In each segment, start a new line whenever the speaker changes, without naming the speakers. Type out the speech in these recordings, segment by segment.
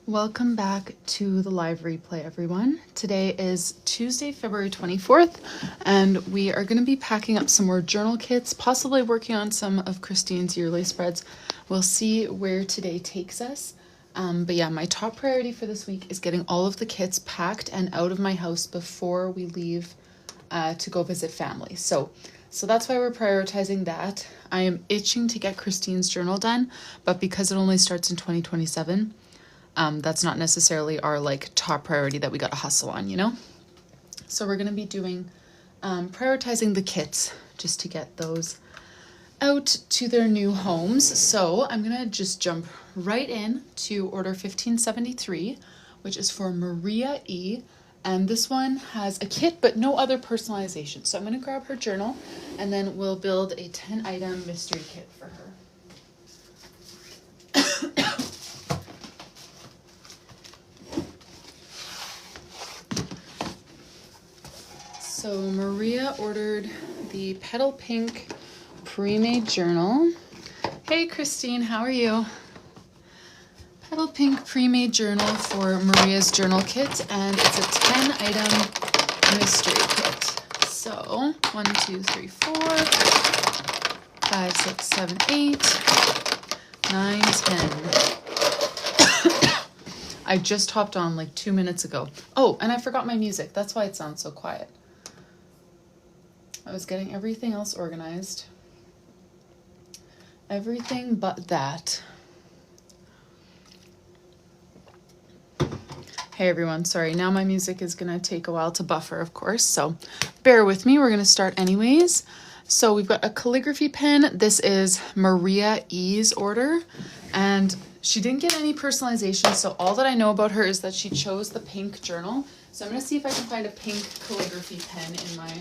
Welcome back to the live replay, everyone. Today is Tuesday, February 24th, and we are going to be packing up some more journal kits, possibly working on some of Christine's yearly spreads. We'll see where today takes us. But yeah, my top priority for this week is getting all of the kits packed and out of my house before we leave to go visit family. So that's why we're prioritizing that. I am itching to get Christine's journal done, but because it only starts in 2027, that's not necessarily our top priority that we got to hustle on, you know? So we're going to be doing, prioritizing the kits just to get those out to their new homes. So I'm going to just jump right in to order 1573, which is for Maria E. And this one has a kit, but no other personalization. So I'm going to grab her journal and then we'll build a 10-item mystery kit for her. So Maria ordered the Petal Pink pre-made journal. Hey Christine, how are you? Petal Pink pre-made journal for Maria's journal kit, and it's a 10-item mystery kit. So 1, 2, 3, 4, 5, 6, 7, 8, 9, 10. I just hopped on like 2 minutes ago. Oh, and I forgot my music. That's why it sounds so quiet. I was getting everything else organized. Everything but that. Hey everyone, sorry, now my music is gonna take a while to buffer, of course, so bear with me, we're gonna start anyways. So we've got a calligraphy pen. This is Maria E's order, and she didn't get any personalization, so all that I know about her is that she chose the pink journal. So I'm gonna see if I can find a pink calligraphy pen in my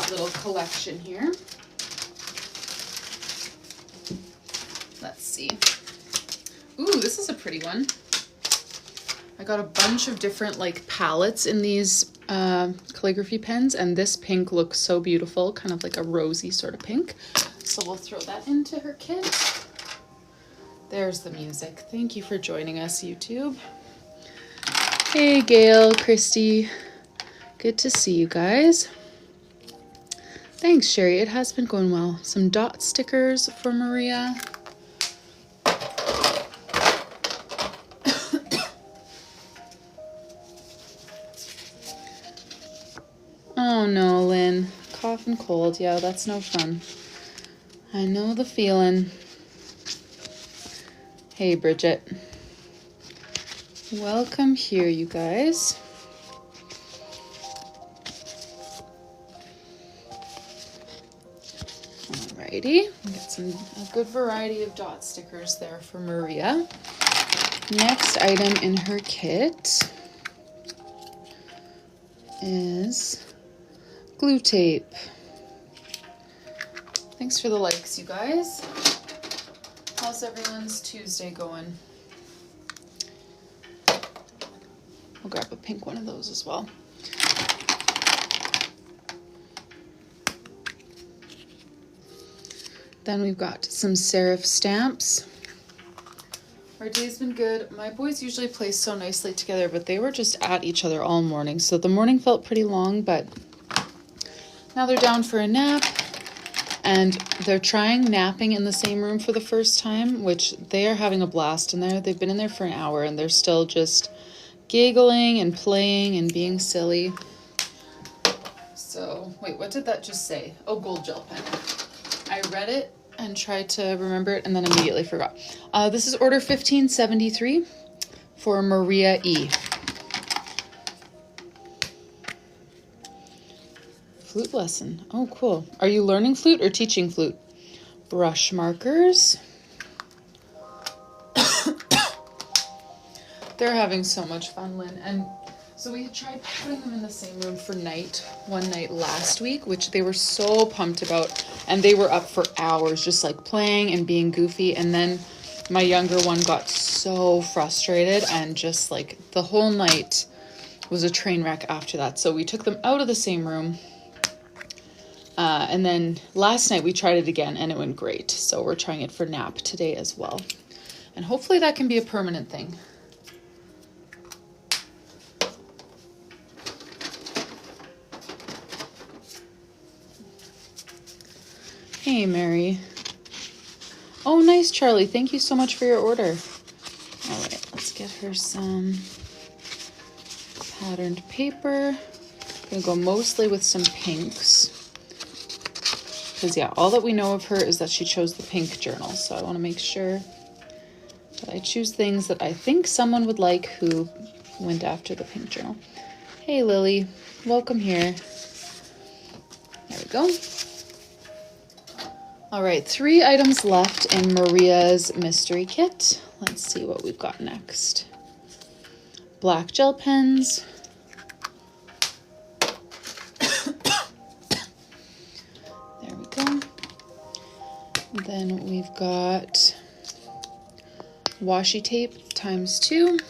little collection here. Let's see. Ooh, this is a pretty one. I got a bunch of different palettes in these calligraphy pens, and this pink looks so beautiful, kind of like a rosy sort of pink. So we'll throw that into her kit. There's the music. Thank you for joining us, YouTube. Hey Gail, Christy, good to see you guys. Thanks, Sherry. It has been going well. Some dot stickers for Maria. Oh no, Lynn. Cough and cold. Yeah, that's no fun. I know the feeling. Hey, Bridget. Welcome here, you guys. Alrighty, get a good variety of dot stickers there for Maria. Next item in her kit is glue tape. Thanks for the likes, you guys. How's everyone's Tuesday going? I'll grab a pink one of those as well. Then we've got some serif stamps. Our day's been good. My boys usually play so nicely together, but they were just at each other all morning. So the morning felt pretty long, but now they're down for a nap. And they're trying napping in the same room for the first time, which they are having a blast in there. They've been in there for an hour and they're still just giggling and playing and being silly. So, wait, what did that just say? Oh, gold gel pen. I read it and tried to remember it and then immediately forgot. This is order 1573 for Maria E. Flute lesson. Oh, cool. Are you learning flute or teaching flute? Brush markers. They're having so much fun, Lynn. And so we had tried putting them in the same room for one night last week, which they were so pumped about. And they were up for hours just playing and being goofy. And then my younger one got so frustrated and just the whole night was a train wreck after that. So we took them out of the same room. And then last night we tried it again and it went great. So we're trying it for nap today as well. And hopefully that can be a permanent thing. Hey, Mary. Oh, nice, Charlie. Thank you so much for your order. All right, let's get her some patterned paper. I'm gonna go mostly with some pinks. Because, yeah, all that we know of her is that she chose the pink journal. So I want to make sure that I choose things that I think someone would like who went after the pink journal. Hey, Lily. Welcome here. There we go. All right, 3 items left in Maria's mystery kit. Let's see what we've got next. Black gel pens. There we go. Then we've got washi tape ×2.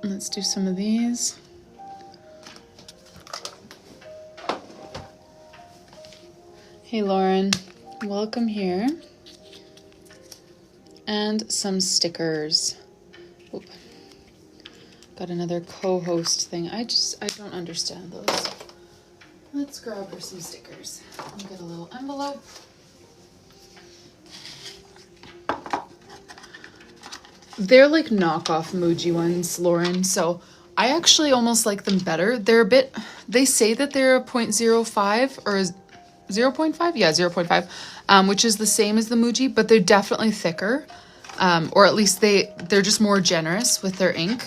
Let's do some of these. Hey, Lauren, welcome here. And some stickers. Oop. Got another co-host thing. I don't understand those. Let's grab her some stickers. I'll get a little envelope. They're like knockoff Muji ones, Lauren, so I actually almost like them better. They're a bit, they say that they're a 0.05 or 0.5? Yeah, 0.5, which is the same as the Muji, but they're definitely thicker, or at least they're just more generous with their ink,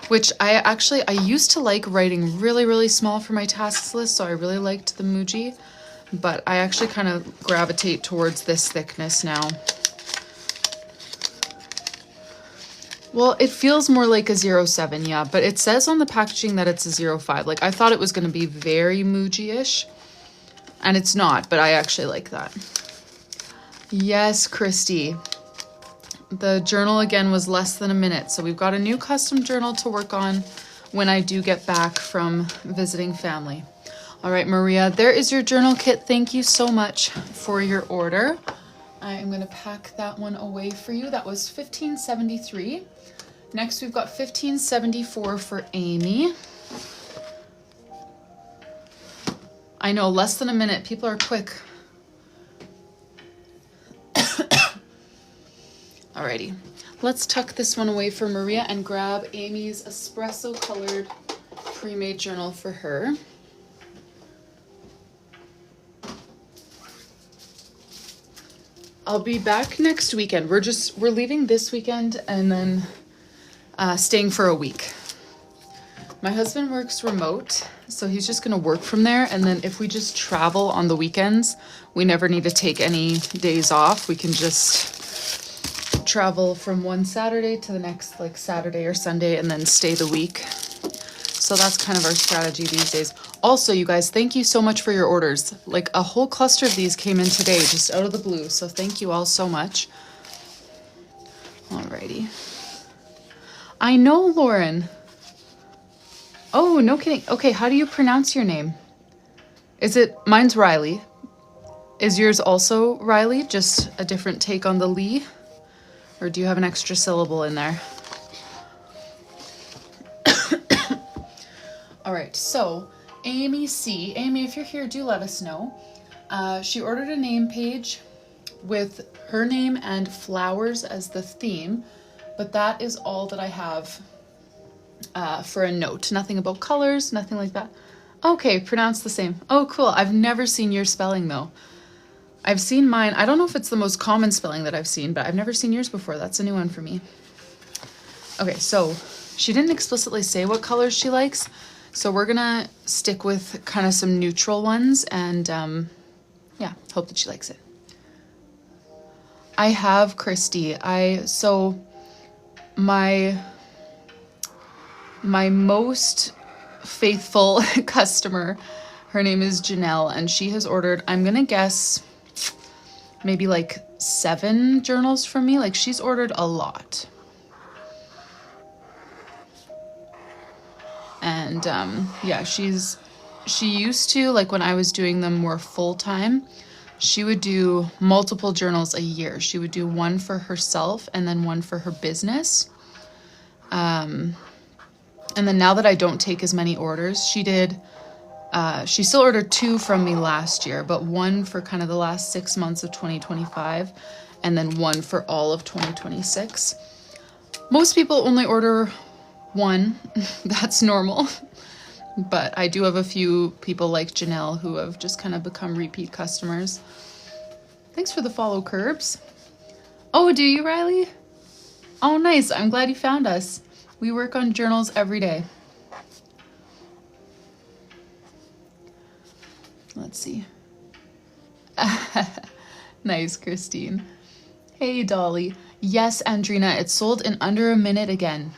which I used to like writing really, really small for my tasks list, so I really liked the Muji, but I actually kind of gravitate towards this thickness now. Well, it feels more like a 0.7, yeah, but it says on the packaging that it's a 0.5. Like, I thought it was going to be very Muji-ish, and it's not, but I actually like that. Yes, Christy. The journal, again, was less than a minute, so we've got a new custom journal to work on when I do get back from visiting family. All right, Maria, there is your journal kit. Thank you so much for your order. I am going to pack that one away for you. That was $15.73. Next, we've got $15.74 for Amy. I know, less than a minute. People are quick. Alrighty, let's tuck this one away for Maria and grab Amy's espresso colored pre-made journal for her. I'll be back next weekend. We're leaving this weekend and then staying for a week. My husband works remote, so he's just gonna work from there, and then if we just travel on the weekends, we never need to take any days off. We can just travel from one Saturday to the next, like Saturday or Sunday, and then stay the week. So that's kind of our strategy these days. Also, you guys, thank you so much for your orders. Like, a whole cluster of these came in today, just out of the blue, so thank you all so much. Alrighty. I know, Lauren. Oh, no kidding. Okay, how do you pronounce your name? Mine's Rylee. Is yours also Rylee? Just a different take on the Lee? Or do you have an extra syllable in there? All right, so Amy C. Amy, if you're here, do let us know. She ordered a name page with her name and flowers as the theme, but that is all that I have for a note. Nothing about colors, nothing like that. Okay, pronounced the same. Oh, cool. I've never seen your spelling, though. I've seen mine. I don't know if it's the most common spelling that I've seen, but I've never seen yours before. That's a new one for me. Okay, so she didn't explicitly say what colors she likes, so we're gonna stick with kind of some neutral ones, and yeah, hope that she likes it. I have, Christy. So my most faithful customer, her name is Janelle, and she has ordered, I'm gonna guess, maybe like 7 journals from me. Like, she's ordered a lot. And yeah, she used to, like, when I was doing them more full-time, she would do multiple journals a year. She would do one for herself and then one for her business. And then now that I don't take as many orders, she still ordered 2 from me last year, but 1 for kind of the last 6 months of 2025, and then 1 for all of 2026. Most people only order 1. That's normal. But I do have a few people like Janelle who have just kind of become repeat customers. Thanks for the follow, Curbs. Oh, do you, Rylee? Oh, nice. I'm glad you found us. We work on journals every day. Let's see. Nice, Christine. Hey, Dolly. Yes, Andrina, it sold in under a minute again.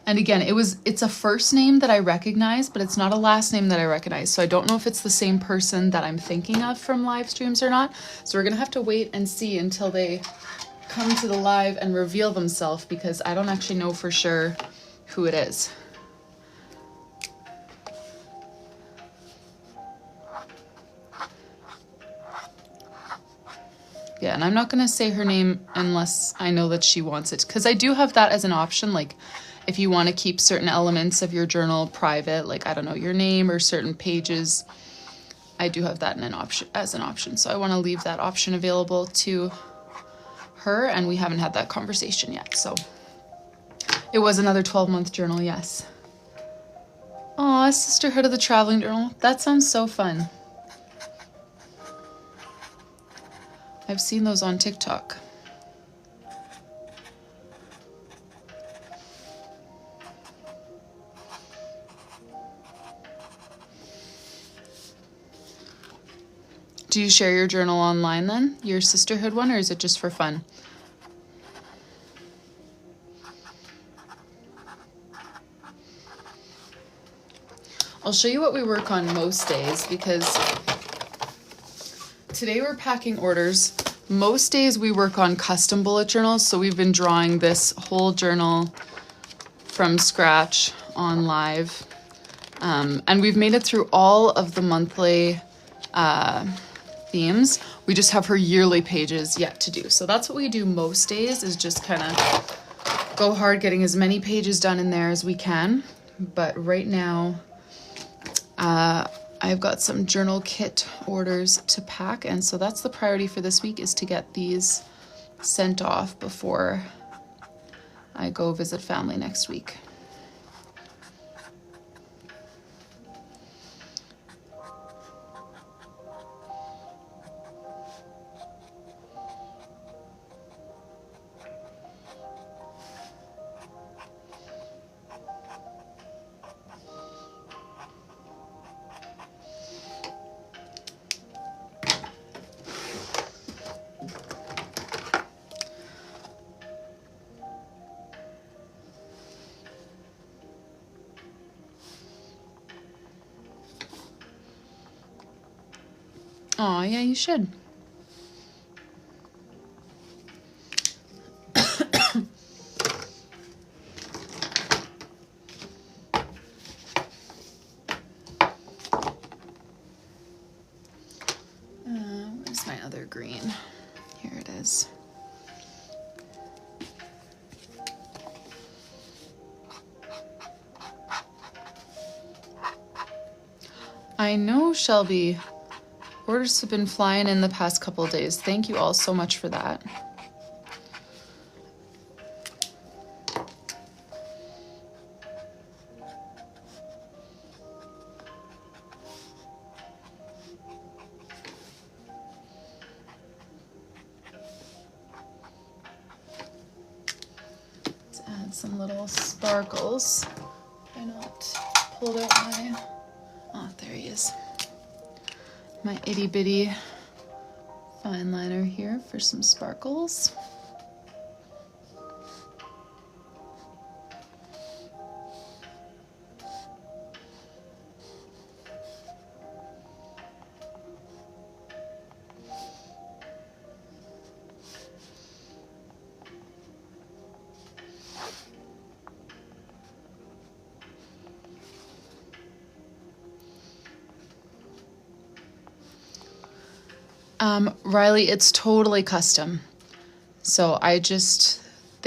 And again, it's a first name that I recognize, but it's not a last name that I recognize. So I don't know if it's the same person that I'm thinking of from live streams or not. So we're gonna have to wait and see until they come to the live and reveal themselves, because I don't actually know for sure who it is. Yeah, and I'm not gonna say her name unless I know that she wants it, because I do have that as an option. Like, if you want to keep certain elements of your journal private, like, I don't know, your name or certain pages, I do have that as an option. So I want to leave that option available to her, and we haven't had that conversation yet. So it was another 12-month journal, yes. Aw, Sisterhood of the Traveling Journal. That sounds so fun. I've seen those on TikTok. Do you share your journal online then? Your Sisterhood one, or is it just for fun? I'll show you what we work on most days, because today we're packing orders. Most days we work on custom bullet journals, so we've been drawing this whole journal from scratch on live. And we've made it through all of the monthly themes. We just have her yearly pages yet to do. So that's what we do most days, is just kind of go hard getting as many pages done in there as we can. But right now, I've got some journal kit orders to pack, and so that's the priority for this week, is to get these sent off before I go visit family next week. Oh, yeah, you should. Where's my other green? Here it is. I know, Shelby. Orders have been flying in the past couple of days. Thank you all so much for that. Let's add some little sparkles. Why not pulled out my... Oh, there he is. My itty bitty fine liner here for some sparkles. Rylee, it's totally custom. So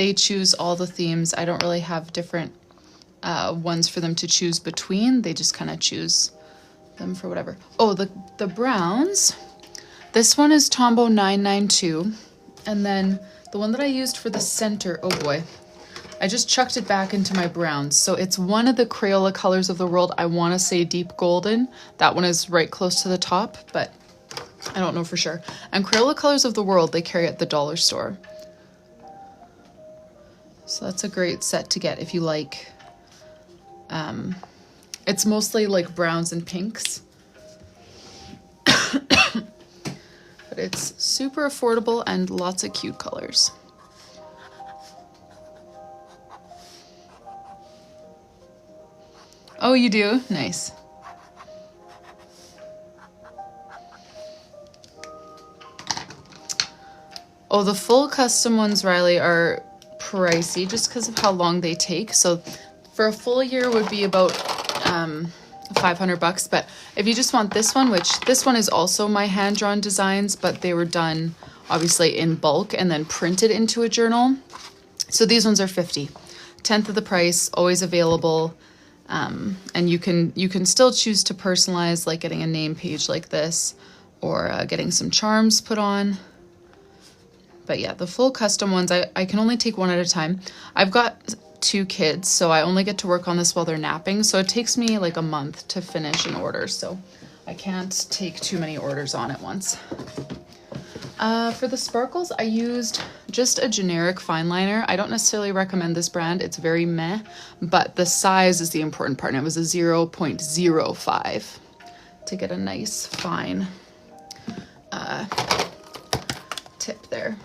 they choose all the themes. I don't really have different ones for them to choose between. They just kind of choose them for whatever. Oh, the browns. This one is Tombow 992. And then the one that I used for the center, oh boy, I just chucked it back into my browns. So it's one of the Crayola colors of the world. I want to say deep golden. That one is right close to the top, but I don't know for sure. And Crayola colors of the world, they carry at the dollar store. So that's a great set to get if you like. It's mostly like browns and pinks. But it's super affordable and lots of cute colors. Oh, you do? Nice. Oh, the full custom ones, Rylee, are pricey just because of how long they take. So for a full year would be about $500, but if you just want this one, which this one is also my hand-drawn designs, but they were done obviously in bulk and then printed into a journal. So these ones are $50, 10th of the price, always available. And you can still choose to personalize, like getting a name page like this, or getting some charms put on. But yeah, the full custom ones, I can only take one at a time. I've got 2 kids, so I only get to work on this while they're napping. So it takes me like a month to finish an order. So I can't take too many orders on at once. For the sparkles, I used just a generic fine liner. I don't necessarily recommend this brand. It's very meh, but the size is the important part. And it was a 0.05 to get a nice fine tip there.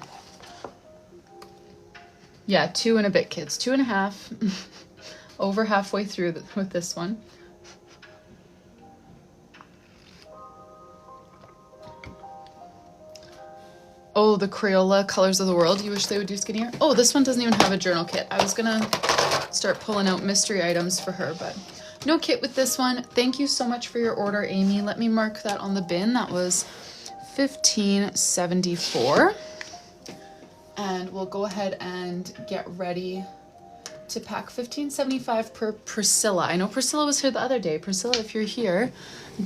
Yeah, 2 and a bit, kids. 2.5. Over halfway through with this one. Oh, the Crayola colors of the world. You wish they would do skinnier? Oh, this one doesn't even have a journal kit. I was gonna start pulling out mystery items for her, but no kit with this one. Thank you so much for your order, Amy. Let me mark that on the bin. That was $15.74. And we'll go ahead and get ready to pack. $15.75 per Priscilla. I know Priscilla was here the other day. Priscilla, if you're here,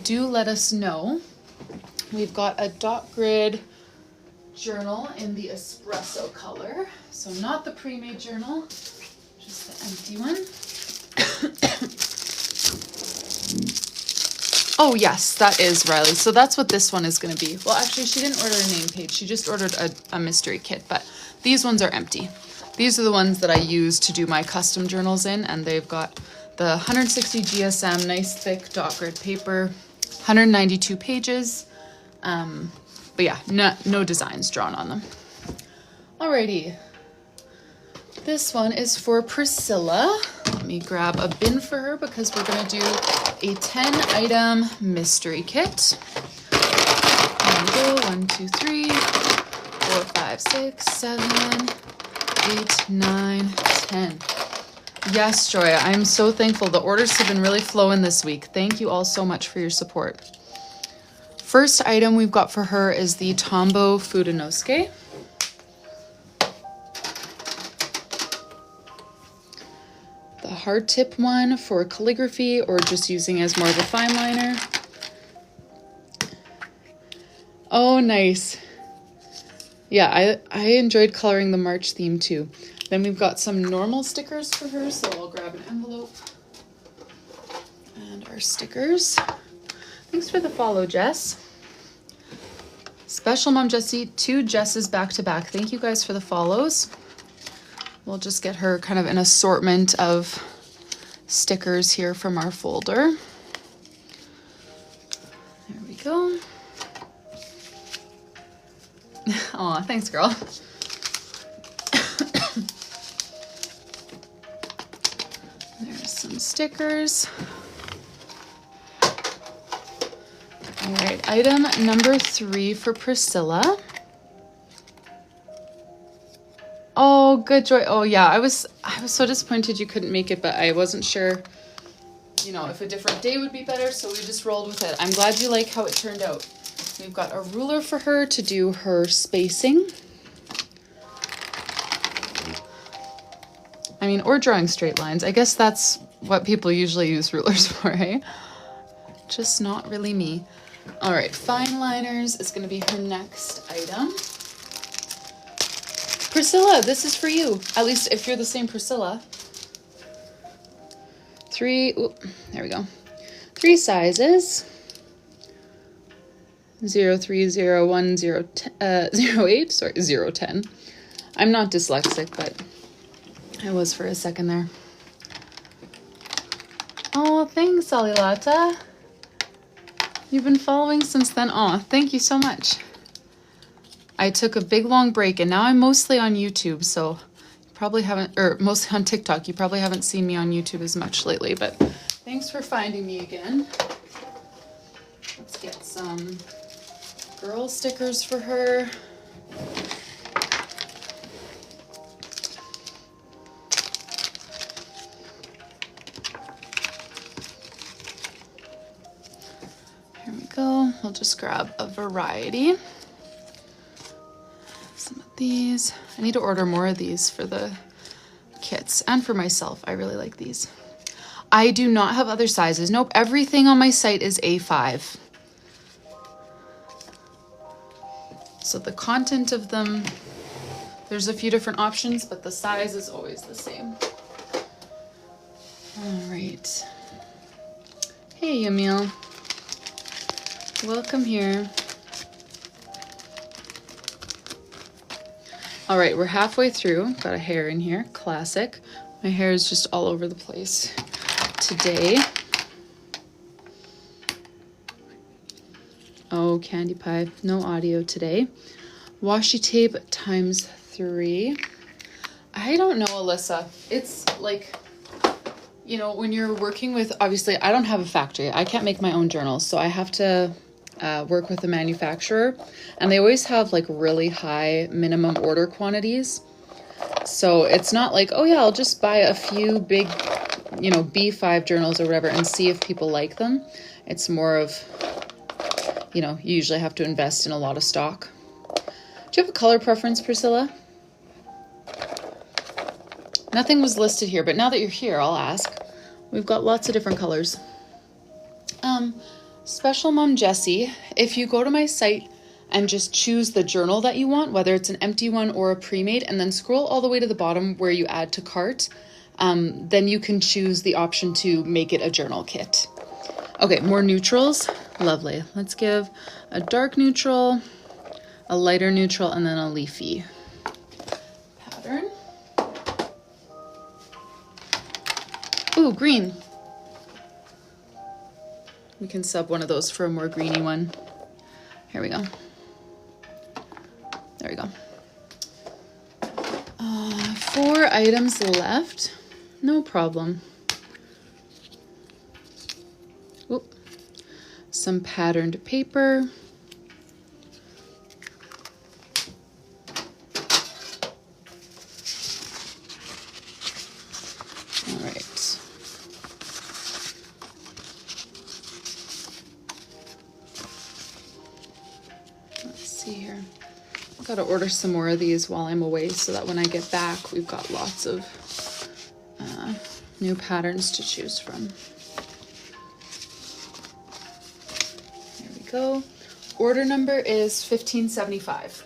do let us know. We've got a dot grid journal in the espresso color. So not the pre-made journal, just the empty one. Oh yes, that is Rylee. So that's what this one is going to be. Well, actually, she didn't order a name page. She just ordered a mystery kit, but these ones are empty. These are the ones that I use to do my custom journals in, and they've got the 160 GSM, nice thick dot grid paper, 192 pages. But yeah, no designs drawn on them. Alrighty. This one is for Priscilla. Let me grab a bin for her because we're going to do a 10-item mystery kit. There we go. 1, 2, 3, 4, 5, 6, 7, 8, 9, 10. Yes, Joya, I'm so thankful. The orders have been really flowing this week. Thank you all so much for your support. First item we've got for her is the Tombow Fudenosuke. The hard tip one for calligraphy or just using as more of a fine liner. Oh, nice. Yeah, I enjoyed coloring the March theme too. Then we've got some normal stickers for her, so I'll grab an envelope and our stickers. Thanks for the follow, Jess. Special Mom Jessie, 2 Jesses back to back. Thank you guys for the follows. We'll just get her kind of an assortment of stickers here from our folder. There we go. Aw, thanks, girl. There's some stickers. All right, item number 3 for Priscilla. Oh, good, Joy. Oh yeah, I was so disappointed you couldn't make it, but I wasn't sure, you know, if a different day would be better, so we just rolled with it. I'm glad you like how it turned out. We've got a ruler for her to do her spacing. I mean, or drawing straight lines. I guess that's what people usually use rulers for, eh? Just not really me. All right, fine liners is going to be her next item. Priscilla, this is for you. At least if you're the same Priscilla. There we go. 3 sizes. 030108, sorry, 010. I'm not dyslexic, but I was for a second there. Oh, thanks, Alilata. You've been following since then. Oh, thank you so much. I took a big long break and now I'm mostly on YouTube, so you probably haven't, or mostly on TikTok. You probably haven't seen me on YouTube as much lately, but thanks for finding me again. Let's get some girl stickers for her. Here we go. We'll just grab a variety. Some of these. I need to order more of these for the kits and for myself. I really like these. I do not have other sizes. Nope, everything on my site is A5. So the content of them, there's a few different options, but the size is always the same. All right. Hey, Emil. Welcome here. All right, we're halfway through. Got a hair in here, classic. My hair is just all over the place today. Oh, candy pie, no audio today. Washi tape ×3. I don't know, Alyssa. It's like, you know, when you're working with, obviously I don't have a factory. I can't make my own journals, so I have to work with a manufacturer, and they always have like really high minimum order quantities. So it's not like, oh yeah, I'll just buy a few big, you know, B5 journals or whatever and see if people like them. It's more of, you know, you usually have to invest in a lot of stock. Do you have a color preference, Priscilla? Nothing was listed here, but now that you're here, I'll ask. We've got lots of different colors. Special Mom Jessie, if you go to my site and just choose the journal that you want, whether it's an empty one or a pre-made, and then scroll all the way to the bottom where you add to cart, then you can choose the option to make it a journal kit. Okay, more neutrals. Lovely. Let's give a dark neutral, a lighter neutral, and then a leafy pattern. Ooh, green. We can sub one of those for a more greeny one. Here we go. There we go. 4 items left. No problem. Oop. Some patterned paper. All right. Let's see here. I've got to order some more of these while I'm away so that when I get back, we've got lots of new patterns to choose from. There we go. Order number is 1575.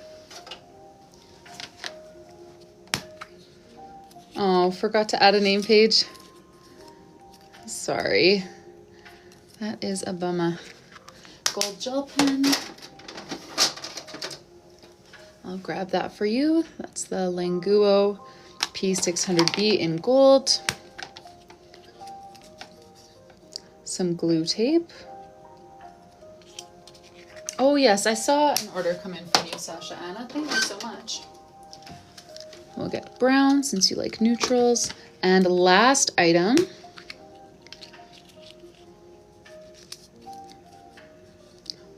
Oh, forgot to add a name page. Sorry. That is a bummer. Gold gel pen. I'll grab that for you. That's the Languo P600B in gold. Some glue tape. Oh yes, I saw an order come in from you, Sasha Anna. Thank you so much. We'll get brown since you like neutrals. And last item.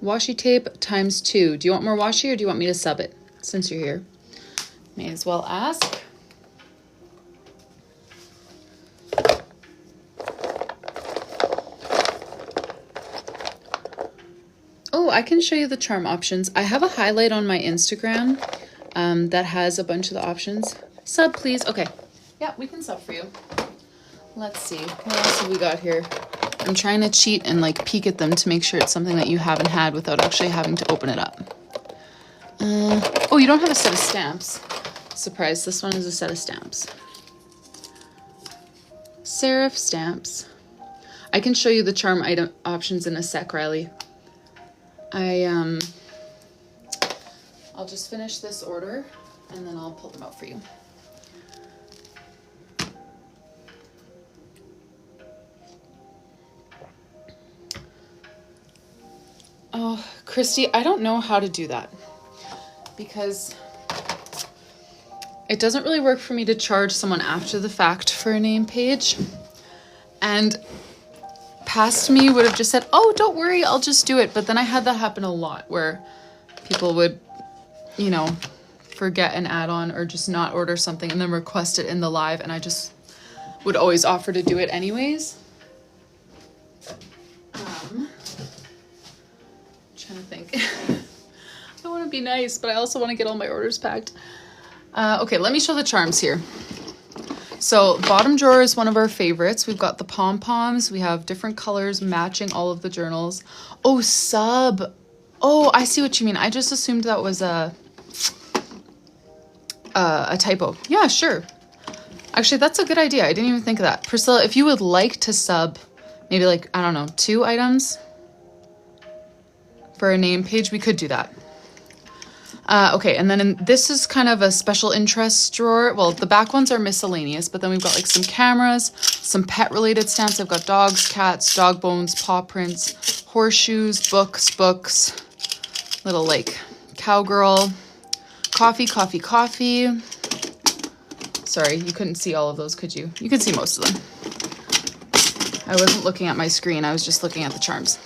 Washi tape ×2. Do you want more washi or do you want me to sub it since you're here? May as well ask. Oh, I can show you the charm options. I have a highlight on my Instagram that has a bunch of the options. Sub, please. Okay. Yeah, we can sub for you. Let's see, what else have we got here? I'm trying to cheat and like peek at them to make sure it's something that you haven't had without actually having to open it up. Oh, you don't have a set of stamps. Surprise, this one is a set of stamps. Serif stamps. I can show you the charm item options in a sec, Rylee. I'll just finish this order and then I'll pull them out for you. Oh, Christy, I don't know how to do that because it doesn't really work for me to charge someone after the fact for a name page. And past me would have just said, oh, don't worry, I'll just do it. But then I had that happen a lot where people would, you know, forget an add-on or just not order something and then request it in the live. And I just would always offer to do it anyways. Trying to think. I want to be nice, but I also want to get all my orders packed. Okay, let me show the charms here. So bottom drawer is one of our favorites. We've got the pom-poms. We have different colors matching all of the journals. Oh, sub. Oh, I see what you mean. I just assumed that was a typo. Yeah, sure. Actually, that's a good idea. I didn't even think of that. Priscilla, if you would like to sub maybe like, I don't know, 2 items for a name page, we could do that. Okay, and then this is kind of a special interest drawer. Well, the back ones are miscellaneous, but then we've got like some cameras, some pet related stamps. I've got dogs, cats, dog bones, paw prints, horseshoes, books, little like cowgirl, coffee. Sorry, you couldn't see all of those, could you? You could see most of them. I wasn't looking at my screen. I was just looking at the charms.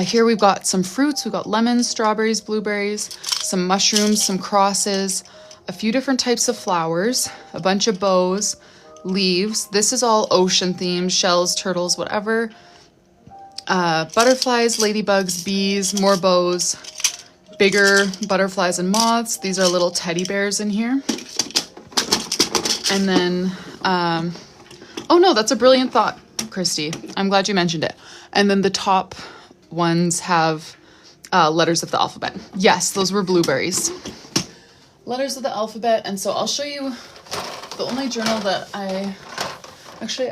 Here we've got some fruits. We've got lemons, strawberries, blueberries, some mushrooms, some crosses, a few different types of flowers, a bunch of bows, leaves. This is all ocean themed, shells, turtles, whatever. Butterflies, ladybugs, bees, more bows, bigger butterflies and moths. These are little teddy bears in here. And then, oh no, that's a brilliant thought, Christy. I'm glad you mentioned it. And then the top ones have letters of the alphabet. Yes, those were blueberries. Letters of the alphabet. And so I'll show you the only journal that I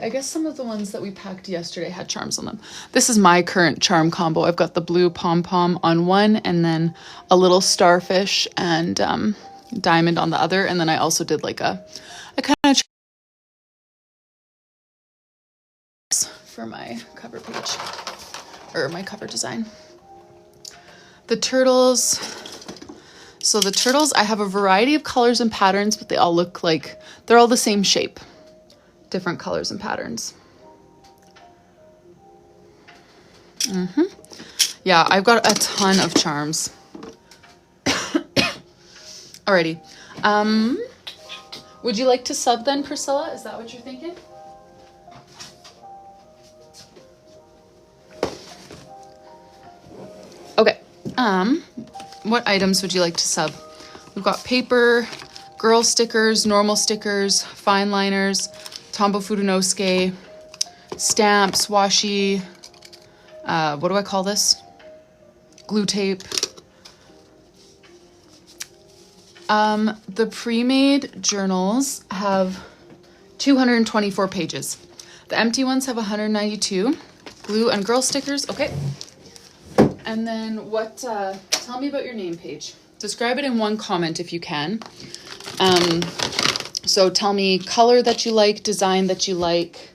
guess some of the ones that we packed yesterday had charms on them. This is my current charm combo. I've got the blue pom-pom on one and then a little starfish and diamond on the other. And then I also did like a kind of for my cover page or my cover design. The turtles. So the turtles, I have a variety of colors and patterns, but they all look like they're all the same shape. Different colors and patterns. Yeah, I've got a ton of charms. Alrighty. Would you like to sub then, Priscilla? Is that what you're thinking? Okay. What items would you like to sub? We've got paper, girl stickers, normal stickers, fine liners, Tombow Furunosuke, stamps, washi, what do I call this? Glue tape. The pre-made journals have 224 pages. The empty ones have 192. Glue and girl stickers, okay. And then what, tell me about your name page. Describe it in one comment if you can. So tell me color that you like, design that you like,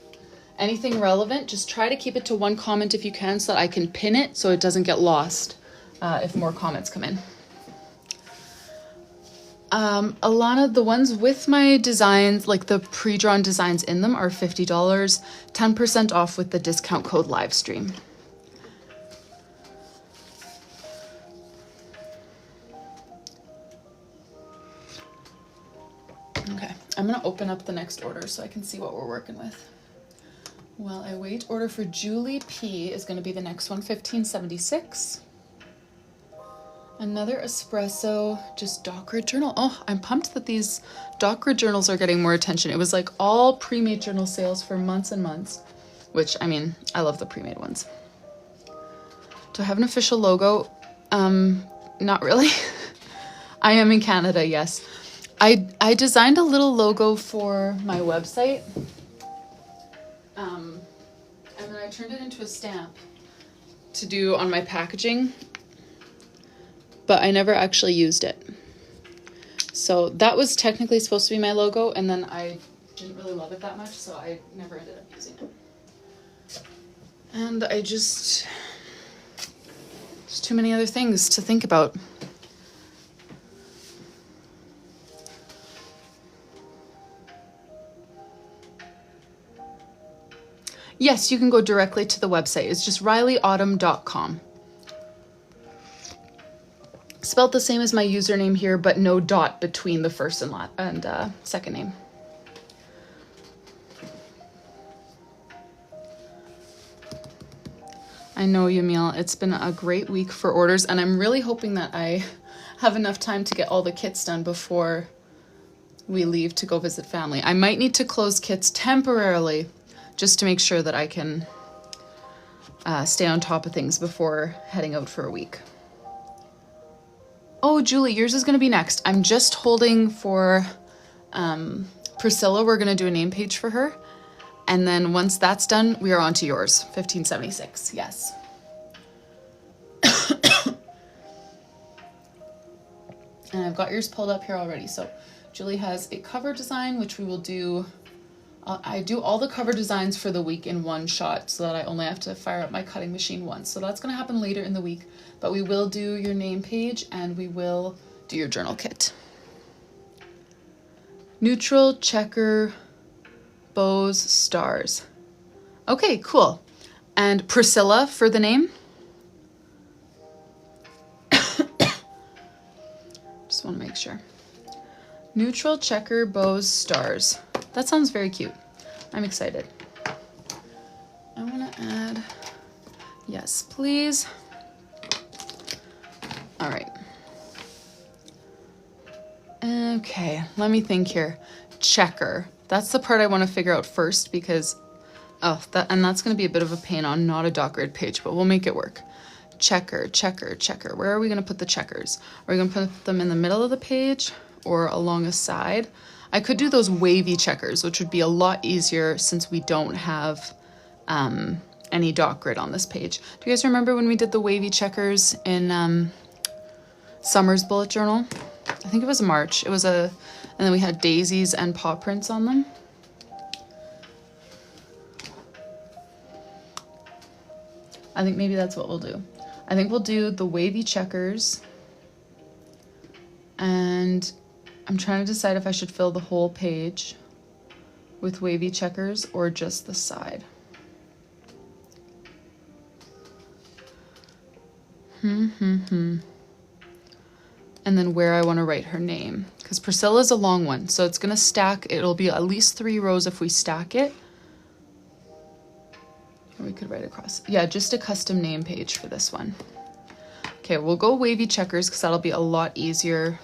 anything relevant. Just try to keep it to one comment if you can so that I can pin it so it doesn't get lost if more comments come in. Alana, the ones with my designs, like the pre-drawn designs in them are $50, 10% off with the discount code livestream. Okay, I'm gonna open up the next order so I can see what we're working with. While I wait, order for Julie P is gonna be the next one, $15.76. Another espresso, just doc grid journal. Oh, I'm pumped that these doc grid journals are getting more attention. It was like all pre-made journal sales for months and months, which, I mean, I love the pre-made ones. Do I have an official logo? Not really. I am in Canada, yes. I designed a little logo for my website. And then I turned it into a stamp to do on my packaging, but I never actually used it. So that was technically supposed to be my logo, and then I didn't really love it that much, so I never ended up using it. And there's too many other things to think about. Yes, you can go directly to the website. It's just RyleeAutumn.com. Spelled the same as my username here, but no dot between the first and second name. I know, Yamil, it's been a great week for orders, and I'm really hoping that I have enough time to get all the kits done before we leave to go visit family. I might need to close kits temporarily just to make sure that I can stay on top of things before heading out for a week. Oh, Julie, yours is going to be next. I'm just holding for Priscilla. We're going to do a name page for her. And then once that's done, we are on to yours. 1576, yes. And I've got yours pulled up here already. So Julie has a cover design, which we will do. I do all the cover designs for the week in one shot so that I only have to fire up my cutting machine once. So that's going to happen later in the week. But we will do your name page and we will do your journal kit. Neutral, checker, bows, stars. Okay, cool. And Priscilla for the name. Just want to make sure. Neutral, checker, bows, stars. That sounds very cute. I'm excited. I want to add, yes, please. All right. Okay, let me think here. Checker. That's the part I want to figure out first because, that's going to be a bit of a pain on not a dot grid page, but we'll make it work. Checker, checker, checker. Where are we going to put the checkers? Are we going to put them in the middle of the page or along a side? I could do those wavy checkers, which would be a lot easier since we don't have any dot grid on this page. Do you guys remember when we did the wavy checkers in Summer's bullet journal? I think it was March. It was and then we had daisies and paw prints on them. I think maybe that's what we'll do. I think we'll do the wavy checkers, and I'm trying to decide if I should fill the whole page with wavy checkers or just the side. And then where I want to write her name, because Priscilla's a long one, so it's gonna stack. It'll be at least 3 rows if we stack it. Or we could write across. Yeah, just a custom name page for this one. Okay, we'll go wavy checkers because that'll be a lot easier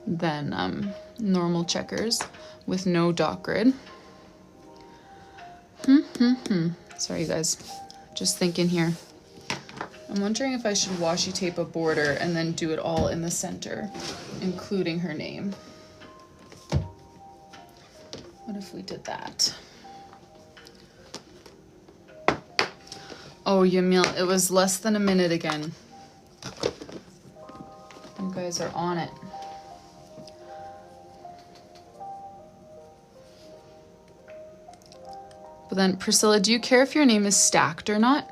than normal checkers with no dot grid. Sorry, you guys. Just thinking here. I'm wondering if I should washi tape a border and then do it all in the center, including her name. What if we did that? Oh, Yamil, it was less than a minute again. You guys are on it. But then, Priscilla, do you care if your name is stacked or not?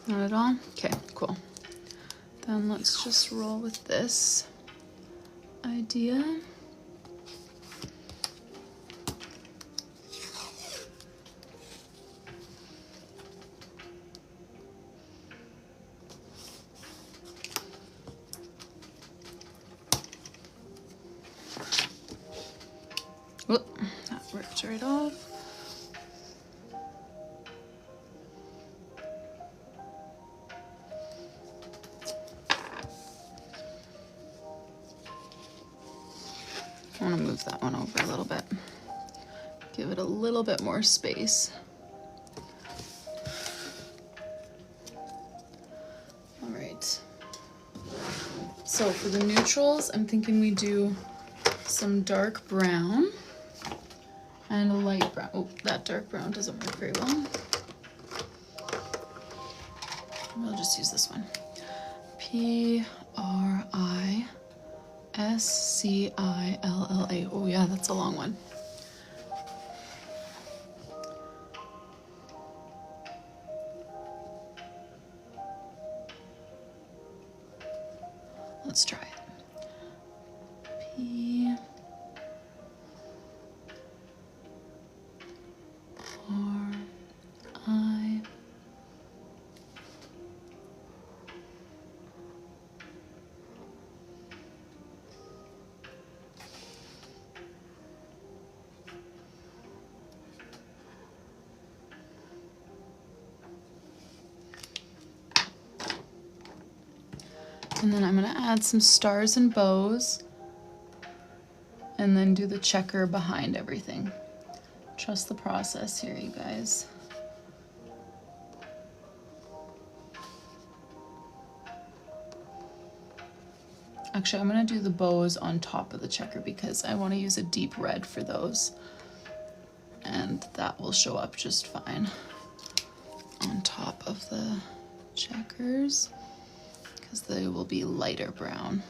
Not at all? Okay, cool. Then let's just roll with this idea. right off. I want to move that one over a little bit. Give it a little bit more space. All right. So for the neutrals, I'm thinking we do some dark brown and a light brown. Oh, that dark brown doesn't work very well. We'll just use this one. P-R-I-S-C-I-L-L-A. Oh yeah, that's a long one. Let's try it. P R I And then I'm going to add some stars and bows and then do the checker behind everything. Trust the process here, you guys. Actually, I'm going to do the bows on top of the checker because I want to use a deep red for those. And that will show up just fine on top of the checkers because they will be lighter brown.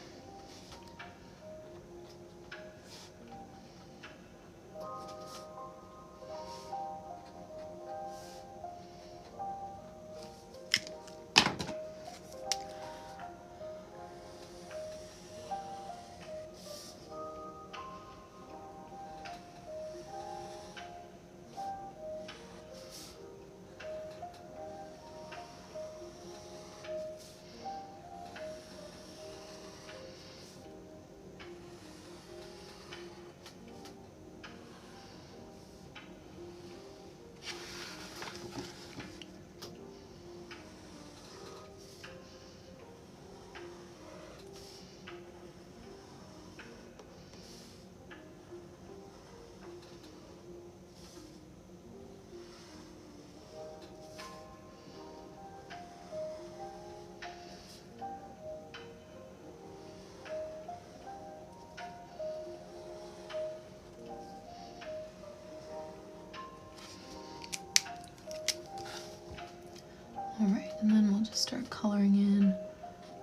All right, and then we'll just start coloring in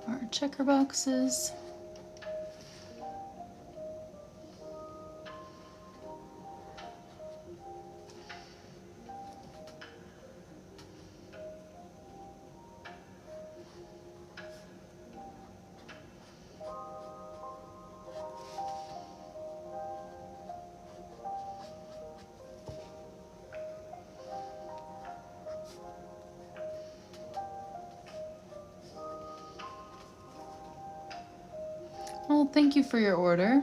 our checker boxes. Well, thank you for your order.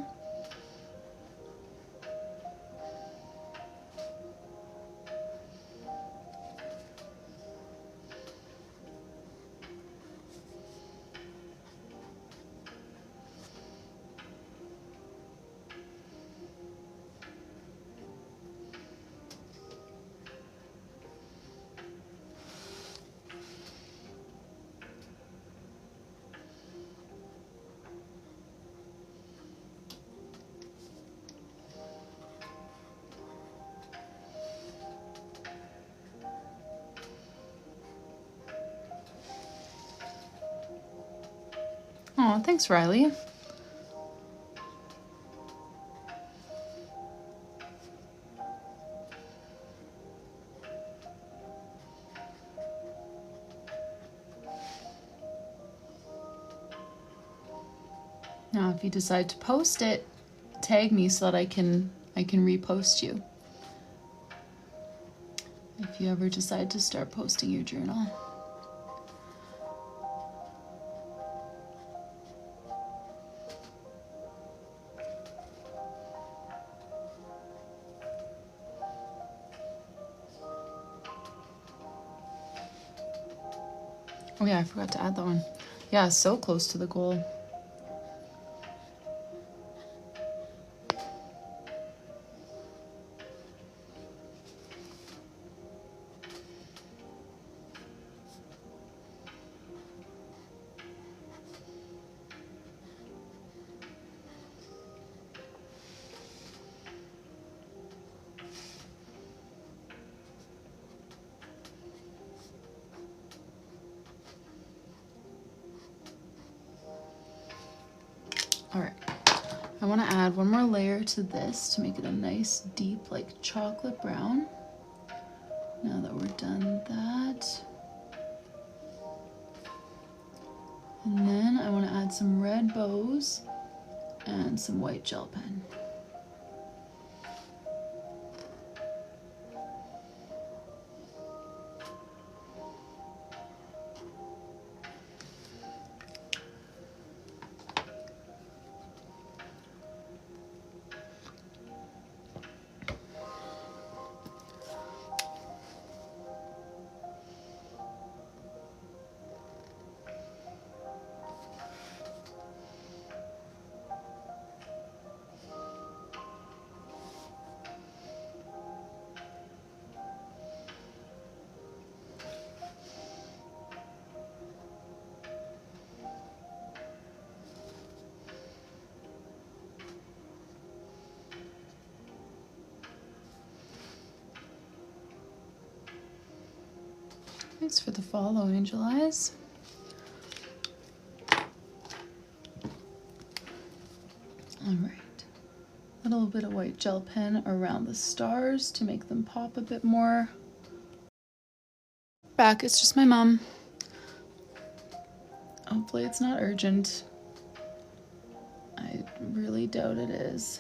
Oh, thanks, Rylee. Now, if you decide to post it, tag me so that I can repost you. If you ever decide to start posting your journal. Oh yeah, I forgot to add that one. Yeah, so close to the goal. All right, I want to add one more layer to this to make it a nice deep like chocolate brown. Now that we're done that. And then I want to add some red bows and some white gel pen. Thanks for the follow, Angel Eyes. All right, a little bit of white gel pen around the stars to make them pop a bit more. Back, it's just my mom. Hopefully it's not urgent. I really doubt it is.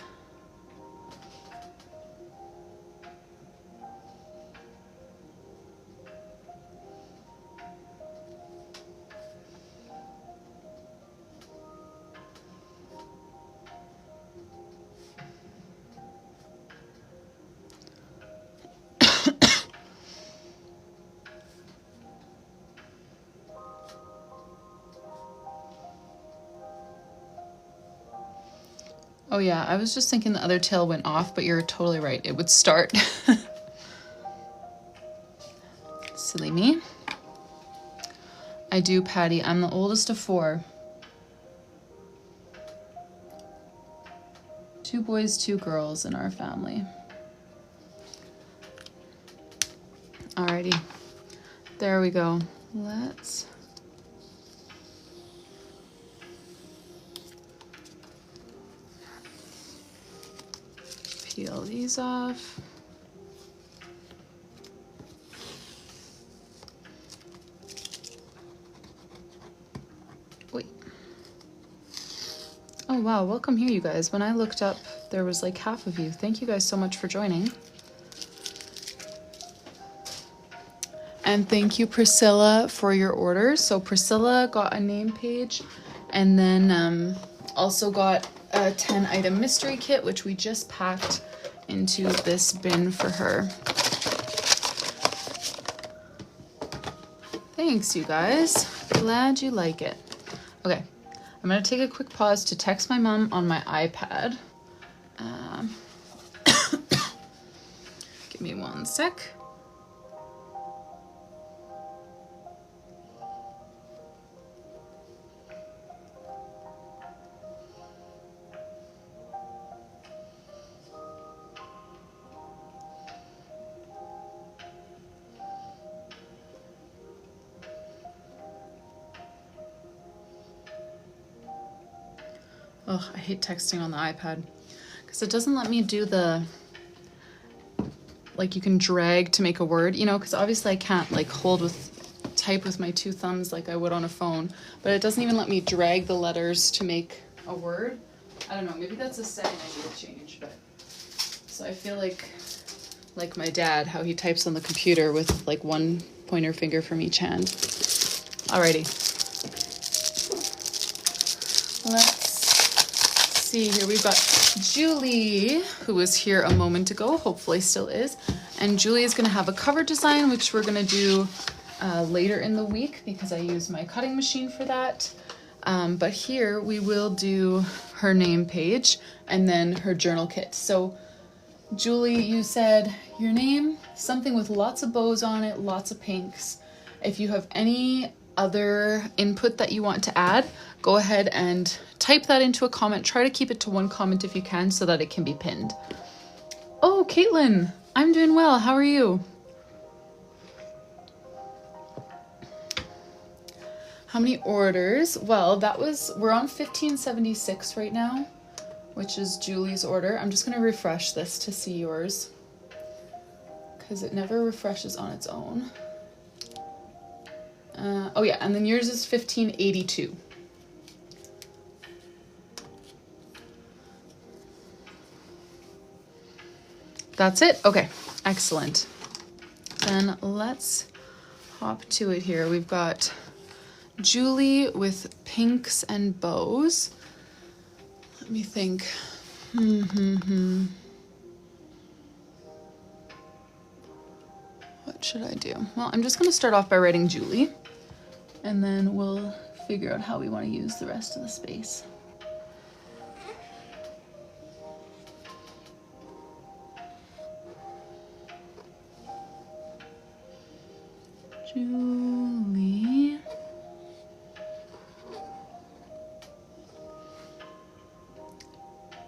Oh yeah, I was just thinking the other tail went off, but you're totally right. It would start. Silly me. I do, Patty. I'm the oldest of 4. 2 boys, 2 girls in our family. Alrighty, there we go. Let's peel these off. Wait. Oh wow, welcome here you guys. When I looked up, there was like half of you. Thank you guys so much for joining. And thank you, Priscilla, for your orders. So Priscilla got a name page and then also got a 10-item mystery kit, which we just packed into this bin for her. Thanks, you guys. Glad you like it. Okay, I'm gonna take a quick pause to text my mom on my iPad. Give me 1 sec. Oh, I hate texting on the iPad because it doesn't let me do the, like you can drag to make a word, you know, because obviously I can't like type with my 2 thumbs like I would on a phone, but it doesn't even let me drag the letters to make a word. I don't know, maybe that's a setting I need to change, but so I feel like my dad, how he types on the computer with like 1 pointer finger from each hand. Alrighty. Let's see here. We've got Julie, who was here a moment ago, hopefully still is. And Julie is going to have a cover design, which we're going to do later in the week because I use my cutting machine for that. But here we will do her name page and then her journal kit. So Julie, you said your name, something with lots of bows on it, lots of pinks. If you have any other input that you want to add, go ahead and type that into a comment. Try to keep it to one comment if you can so that it can be pinned. Oh, Caitlin, I'm doing well. How are you? How many orders? Well, we're on 1576 right now, which is Julie's order. I'm just gonna refresh this to see yours because it never refreshes on its own. Oh yeah, and then yours is 1582. That's it? Okay, excellent. Then let's hop to it here. We've got Julie with pinks and bows. Let me think. What should I do? Well, I'm just gonna start off by writing Julie, and then we'll figure out how we want to use the rest of the space. Julie.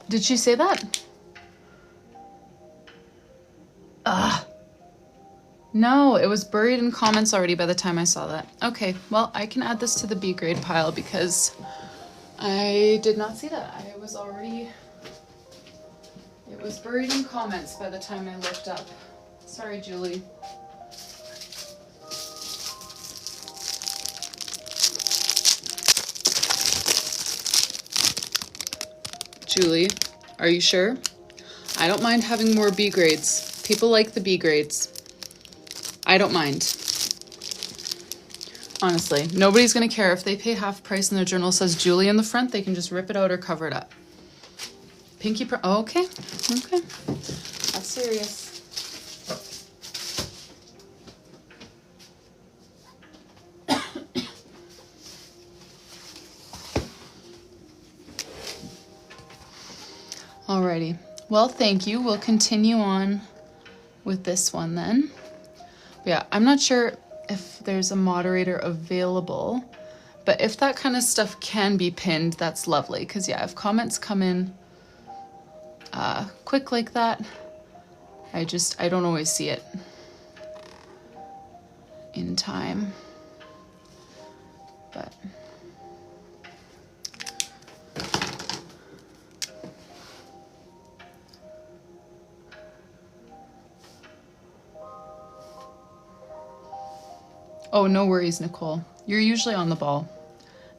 Did she say that? No, it was buried in comments already by the time I saw that. Okay, well, I can add this to the B grade pile because I did not see that. It was buried in comments by the time I looked up. Sorry, Julie. Julie, are you sure? I don't mind having more B grades. People like the B grades. I don't mind. Honestly, nobody's gonna care if they pay half price and their journal says Julie in the front. They can just rip it out or cover it up. Pinky, oh, okay, okay. That's serious. Alrighty. Well, thank you. We'll continue on with this one then. Yeah, I'm not sure if there's a moderator available, but if that kind of stuff can be pinned, that's lovely. Because yeah, if comments come in quick like that, I don't always see it in time. But oh, no worries, Nicole. You're usually on the ball.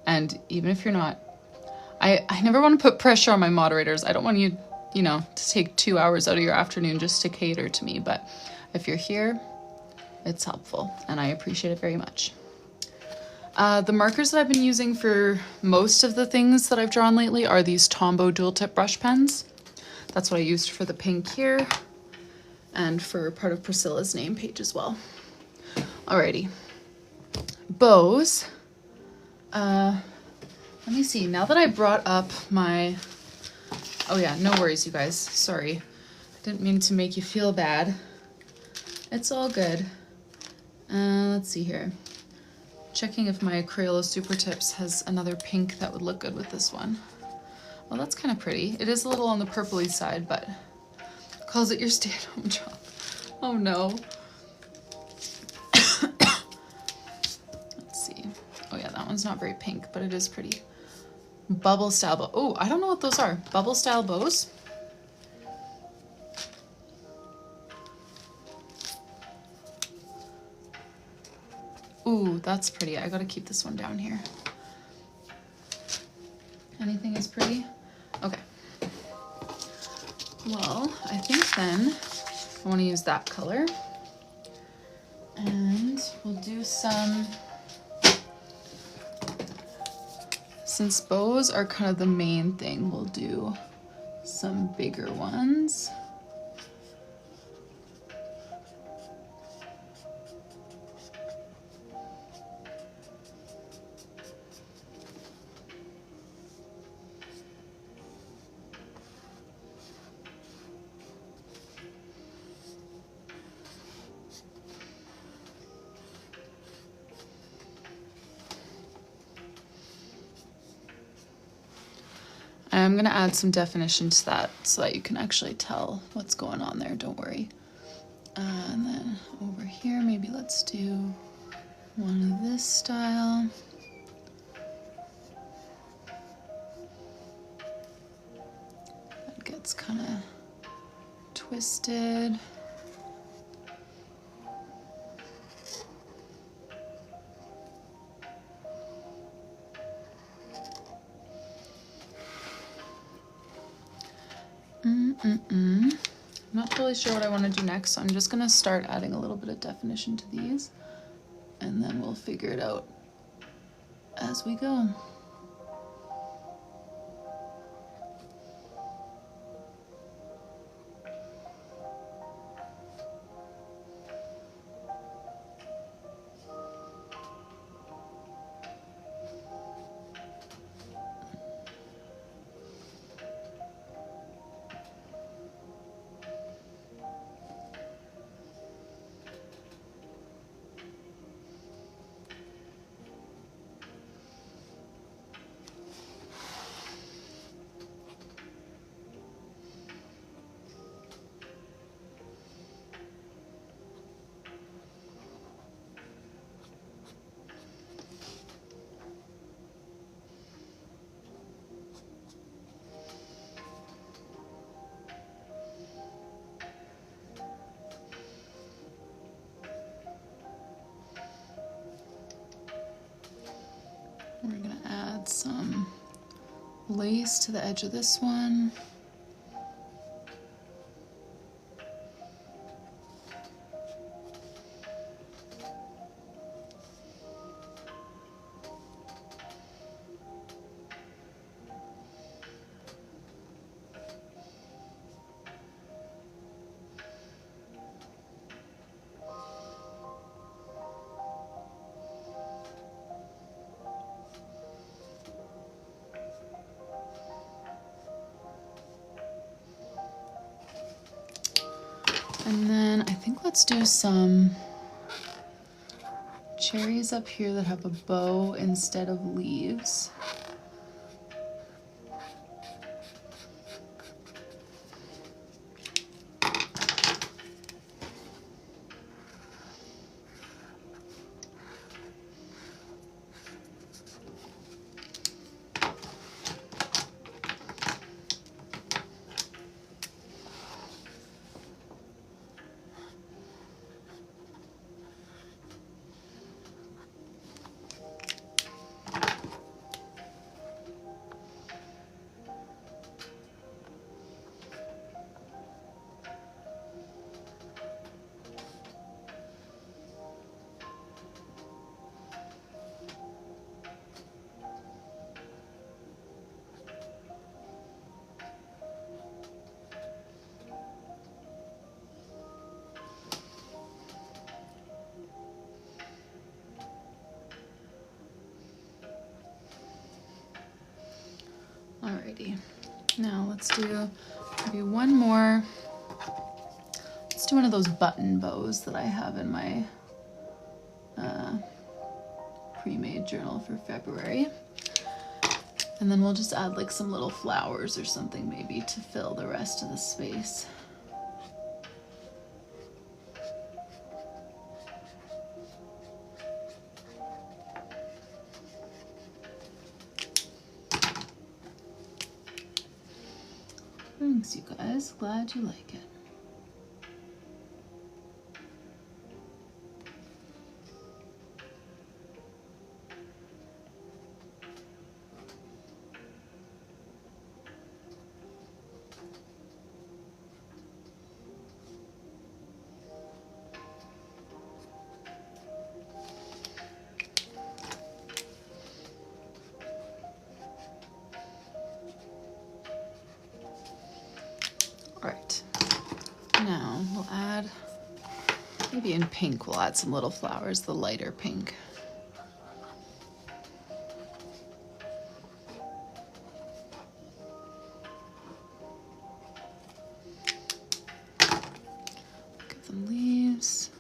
And even if you're not, I never want to put pressure on my moderators. I don't want you, to take 2 hours out of your afternoon just to cater to me. But if you're here, it's helpful. And I appreciate it very much. The markers that I've been using for most of the things that I've drawn lately are these Tombow dual tip brush pens. That's what I used for the pink here and for part of Priscilla's name page as well. Alrighty. Bows. Let me see. Now that I brought up my... Oh yeah, no worries, you guys. Sorry. I didn't mean to make you feel bad. It's all good. Let's see here. Checking if my Crayola Super Tips has another pink that would look good with this one. Well, that's kind of pretty. It is a little on the purpley side, but calls it your stay-at-home job. Oh no. Oh yeah, that one's not very pink, but it is pretty. Bubble style bow. Oh, I don't know what those are. Bubble style bows? Ooh, that's pretty. I gotta keep this one down here. Anything is pretty? Okay. Well, I think then I want to use that color. And we'll do some... Since bows are kind of the main thing, we'll do some bigger ones. I'm gonna add some definition to that so that you can actually tell what's going on there, don't worry. And then over here, maybe let's do one of this style. That gets kind of twisted. I'm not totally sure what I want to do next, so I'm just going to start adding a little bit of definition to these, and then we'll figure it out as we go. We're going to add some lace to the edge of this one. And then I think let's do some cherries up here that have a bow instead of leaves. Alrighty, now let's do maybe one more. Let's do one of those button bows that I have in my pre-made journal for February. And then we'll just add like some little flowers or something maybe to fill the rest of the space. Thanks, you guys. Glad you like it. Alright, now we'll add, maybe in pink we'll add some little flowers, the lighter pink. Get some leaves.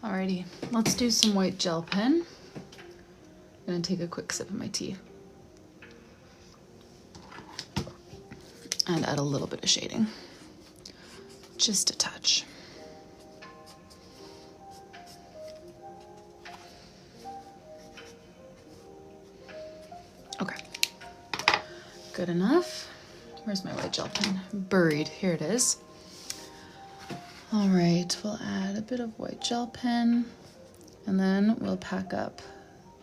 Alrighty, let's do some white gel pen. I'm gonna take a quick sip of my tea. And add a little bit of shading. Just a touch. Okay, good enough. Where's my white gel pen? Buried, here it is. All right, we'll add a bit of white gel pen and then we'll pack up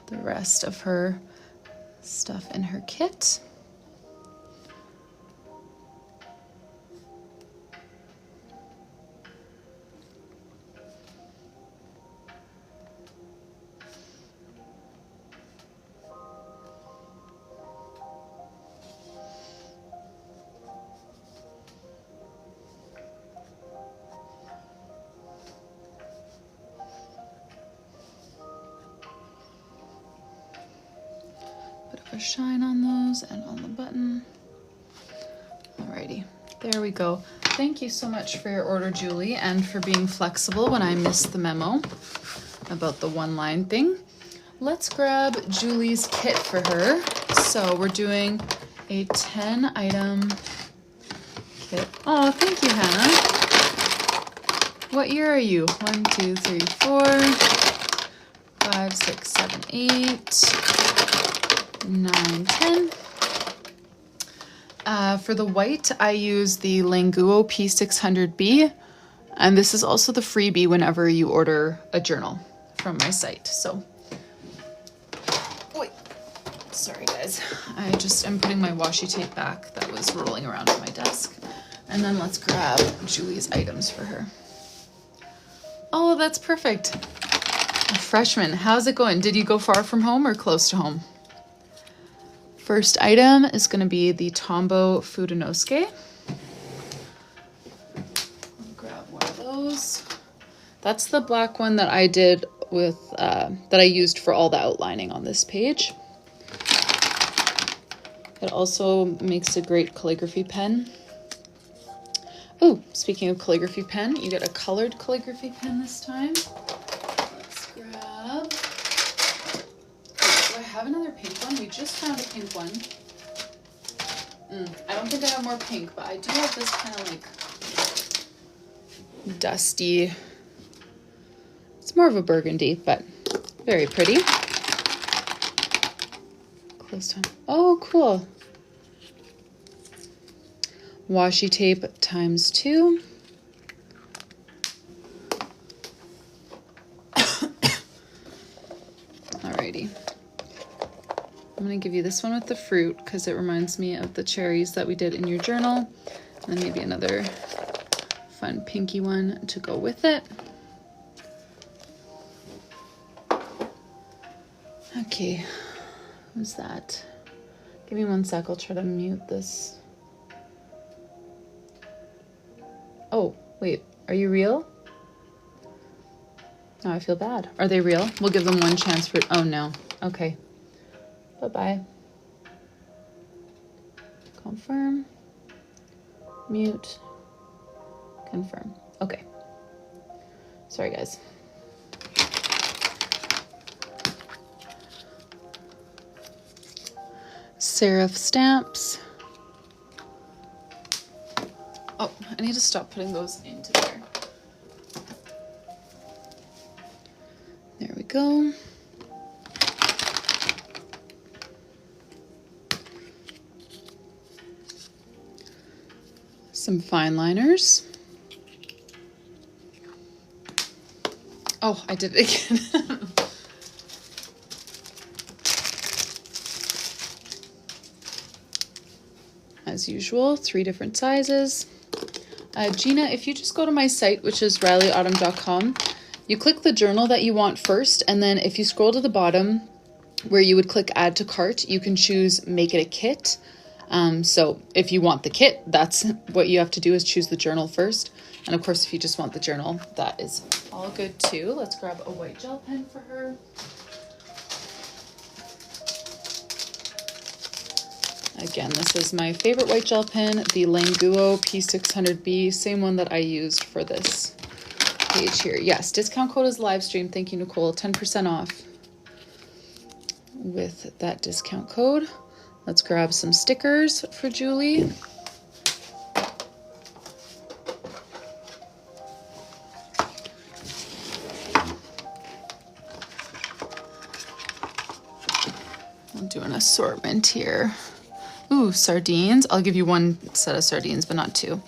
the rest of her stuff in her kit. Bit of a shine on those and on the button. Alrighty, there we go. Thank you so much for your order, Julie, and for being flexible when I missed the memo about the one line thing. Let's grab Julie's kit for her. So we're doing a 10 item kit. Oh, thank you, Hannah. What year are you? 1, 2, 3, 4, 5, 6, 7, 8. 9, 10. For the white, I use the Languo P600B, and this is also the freebie whenever you order a journal from my site. So, wait, sorry guys, I'm putting my washi tape back that was rolling around on my desk, and then let's grab Julie's items for her. Oh, that's perfect. A freshman, how's it going? Did you go far from home or close to home? First item is going to be the Tombow Fudenosuke. I'll grab one of those. That's the black one that I did with, that I used for all the outlining on this page. It also makes a great calligraphy pen. Oh, speaking of calligraphy pen, you get a colored calligraphy pen this time. Let's grab... Do I have another pink one? We just found a pink one. I don't think I have more pink, but I do have this kind of like dusty... It's more of a burgundy, but very pretty. Close to... Oh, cool. Washi tape ×2. Alrighty. I'm going to give you this one with the fruit because it reminds me of the cherries that we did in your journal. And then maybe another fun pinky one to go with it. Okay, who's that? Give me 1 sec, I'll try to mute this. Oh, wait, are you real? Oh, I feel bad. Are they real? We'll give them one chance for... Oh, no. Okay. Bye-bye. Confirm. Mute. Confirm. Okay. Sorry, guys. Serif stamps. Oh, I need to stop putting those into there. There we go. Some fine liners. Oh, I did it again. As usual, 3 different sizes. Gina, if you just go to my site, which is RyleeAutumn.com, you click the journal that you want first, and then if you scroll to the bottom where you would click add to cart, you can choose make it a kit. So if you want the kit, that's what you have to do, is choose the journal first. And of course, if you just want the journal, that is all good too. Let's grab a white gel pen for her. Again, this is my favorite white gel pen, the Languo P600B, same one that I used for this page here. Yes, discount code is live stream. Thank you, Nicole. 10% off with that discount code. Let's grab some stickers for Julie. I'll do an assortment here. Ooh, sardines. I'll give you one set of sardines, but not two.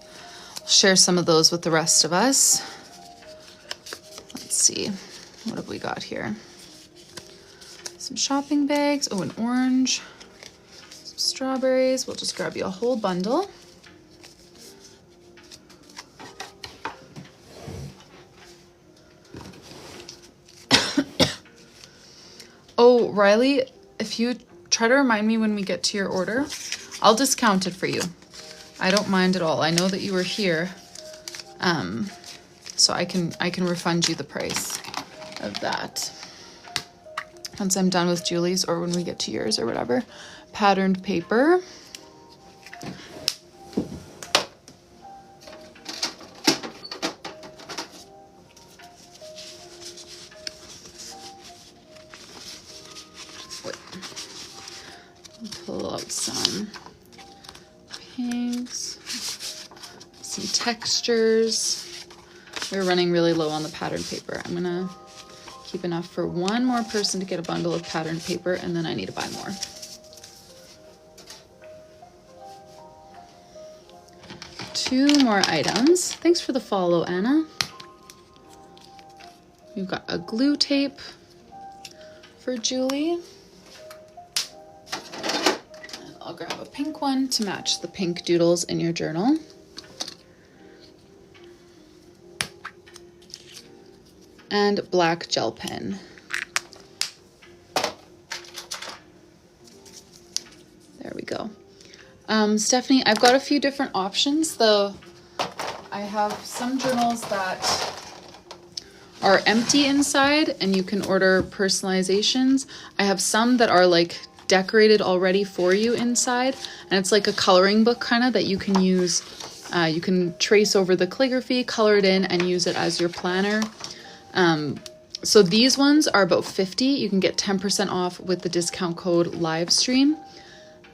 I'll share some of those with the rest of us. Let's see. What have we got here? Some shopping bags. Oh, an orange. Some strawberries. We'll just grab you a whole bundle. Oh, Rylee, if you try to remind me when we get to your order, I'll discount it for you. I don't mind at all. I know that you were here, so I can refund you the price of that once I'm done with Julie's or when we get to yours or whatever. Patterned paper. Pull out some pinks, some textures. We're running really low on the patterned paper. I'm gonna keep enough for one more person to get a bundle of patterned paper, and then I need to buy more. Two more items. Thanks for the follow, Anna. We've got a glue tape for Julie. I'll grab a pink one to match the pink doodles in your journal. And black gel pen. There we go. Stephanie, I've got a few different options though. I have some journals that are empty inside and you can order personalizations. I have some that are like decorated already for you inside, and it's like a coloring book kind of that you can use. You can trace over the calligraphy, color it in, and use it as your planner. So these ones are about $50. You can get 10% off with the discount code livestream.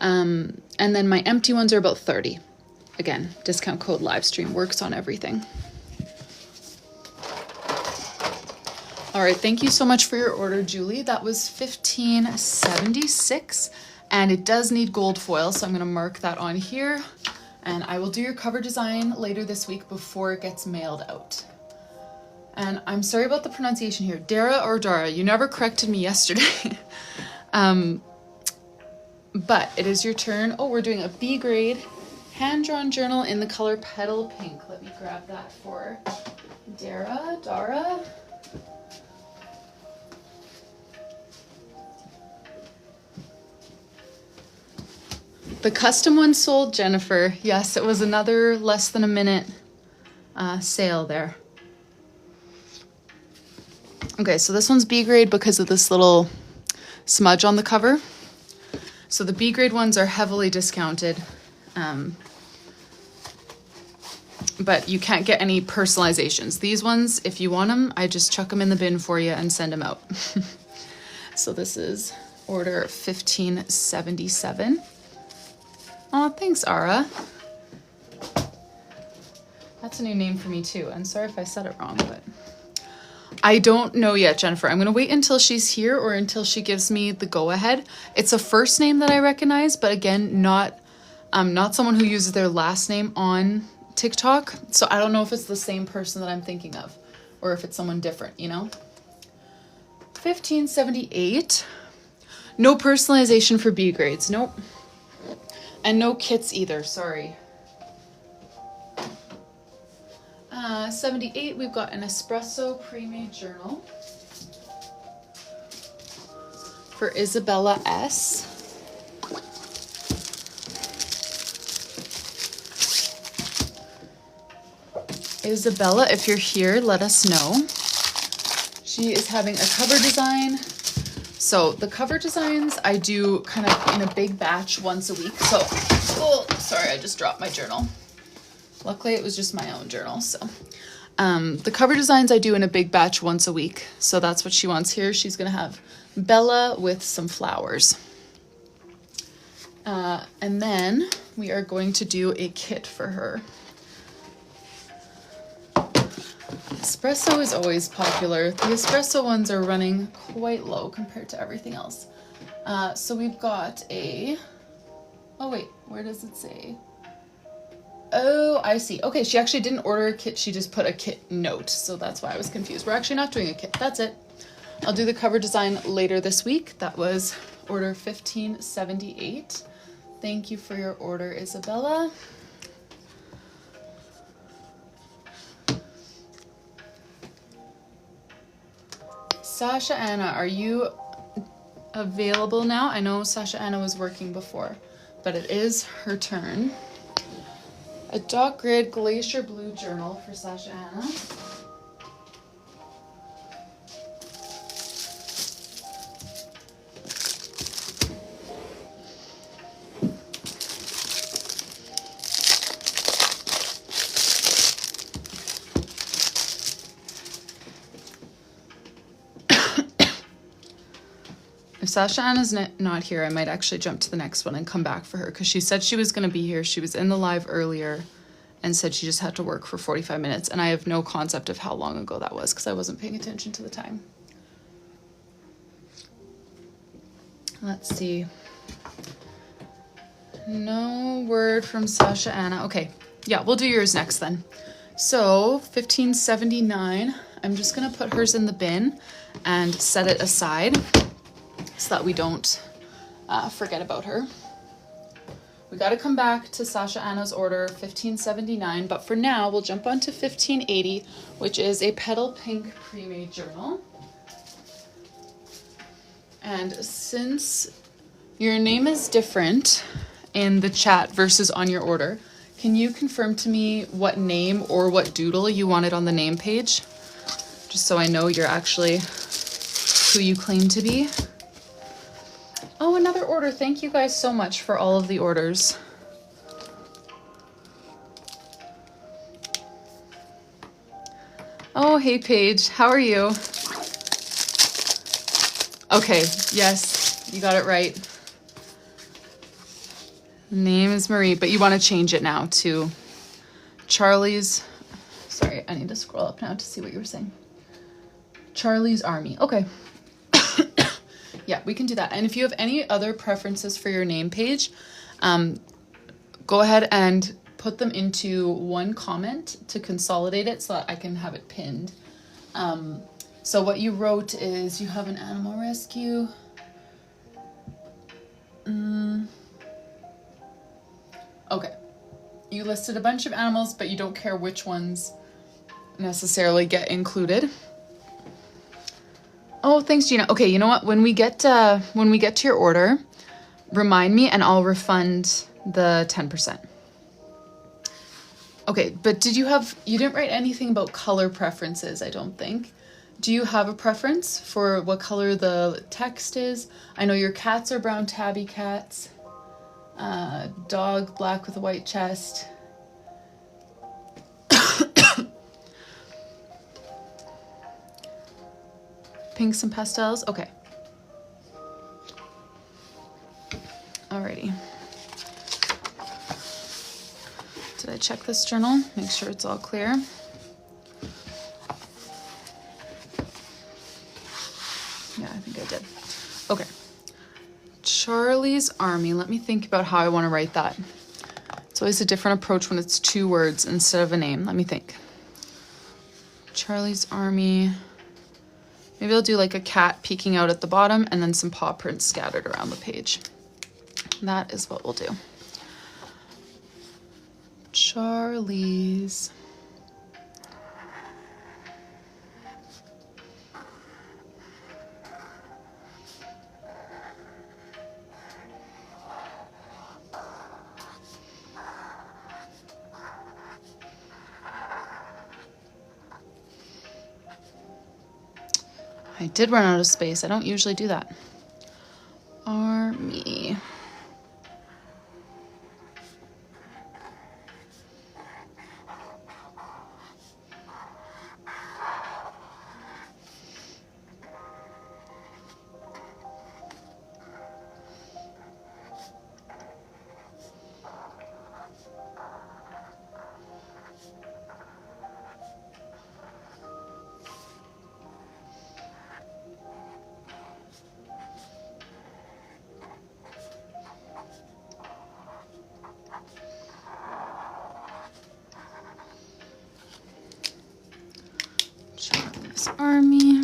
And then my empty ones are about $30. Again, discount code livestream works on everything. All right, thank you so much for your order, Julie. That was $15.76, and it does need gold foil, so I'm gonna mark that on here, and I will do your cover design later this week before it gets mailed out. And I'm sorry about the pronunciation here, Dara or Dara, you never corrected me yesterday. But it is your turn. Oh, we're doing a B grade hand-drawn journal in the color Petal Pink. Let me grab that for Dara. The custom one sold, Jennifer. Yes, it was another less than a minute sale there. Okay, so this one's B grade because of this little smudge on the cover. So the B grade ones are heavily discounted, but you can't get any personalizations. These ones, if you want them, I just chuck them in the bin for you and send them out. So this is order 1577. Oh, thanks, Ara. That's a new name for me too. I'm sorry if I said it wrong, but I don't know yet, Jennifer. I'm gonna wait until she's here or until she gives me the go-ahead. It's a first name that I recognize, but again, not someone who uses their last name on TikTok. So I don't know if it's the same person that I'm thinking of or if it's someone different, you know? 1578. No personalization for B grades, nope. And no kits either, sorry. 78, we've got an espresso pre-made journal for Isabella S. Isabella, if you're here, let us know. She is having a cover design. So the cover designs I do kind of in a big batch once a week. So, oh, sorry, I just dropped my journal. Luckily, it was just my own journal. So The cover designs I do in a big batch once a week. So that's what she wants here. She's going to have Bella with some flowers. And then we are going to do a kit for her. Espresso is always popular. The espresso ones are running quite low compared to everything else. So we've got a, oh wait, where does it say? Oh, I see. Okay, she actually didn't order a kit. She just put a kit note. So that's why I was confused. We're actually not doing a kit. That's it. I'll do the cover design later this week. That was order 1578. Thank you for your order, Isabella. Sasha Anna, are you available now? I know Sasha Anna was working before, but it is her turn. A dot grid glacier blue journal for Sasha Anna. If Sasha Anna's not here, I might actually jump to the next one and come back for her because she said she was going to be here. She was in the live earlier and said she just had to work for 45 minutes. And I have no concept of how long ago that was because I wasn't paying attention to the time. Let's see. No word from Sasha Anna. Okay, yeah, we'll do yours next then. So 1579, I'm just going to put hers in the bin and set it aside so that we don't forget about her. We got to come back to Sasha Anna's order 1579, but for now we'll jump on to 1580, which is a petal pink pre-made journal. And since your name is different in the chat versus on your order, can you confirm to me what name or what doodle you wanted on the name page? Just so I know you're actually who you claim to be. Oh, another order. Thank you guys so much for all of the orders. Oh, hey Paige, how are you? Okay, yes, you got it right. Name is Marie, but you want to change it now to Charlie's. Sorry, I need to scroll up now to see what you were saying. Charlie's Army. Okay. Yeah, we can do that. And if you have any other preferences for your name page, go ahead and put them into one comment to consolidate it so that I can have it pinned. So what you wrote is you have an animal rescue. Okay. You listed a bunch of animals, but you don't care which ones necessarily get included. Oh, thanks, Gina. Okay, you know what? When we get to your order, remind me and I'll refund the 10%. Okay, but you didn't write anything about color preferences, I don't think. Do you have a preference for what color the text is? I know your cats are brown tabby cats. Dog black with a white chest. Pinks and pastels? Okay. Alrighty. Did I check this journal? Make sure it's all clear. Yeah, I think I did. Okay. Charlie's Army. Let me think about how I want to write that. It's always a different approach when it's 2 words instead of a name. Let me think. Charlie's Army. Maybe I'll do like a cat peeking out at the bottom and then some paw prints scattered around the page. That is what we'll do. Charlie's. I did run out of space. I don't usually do that. Army. Army.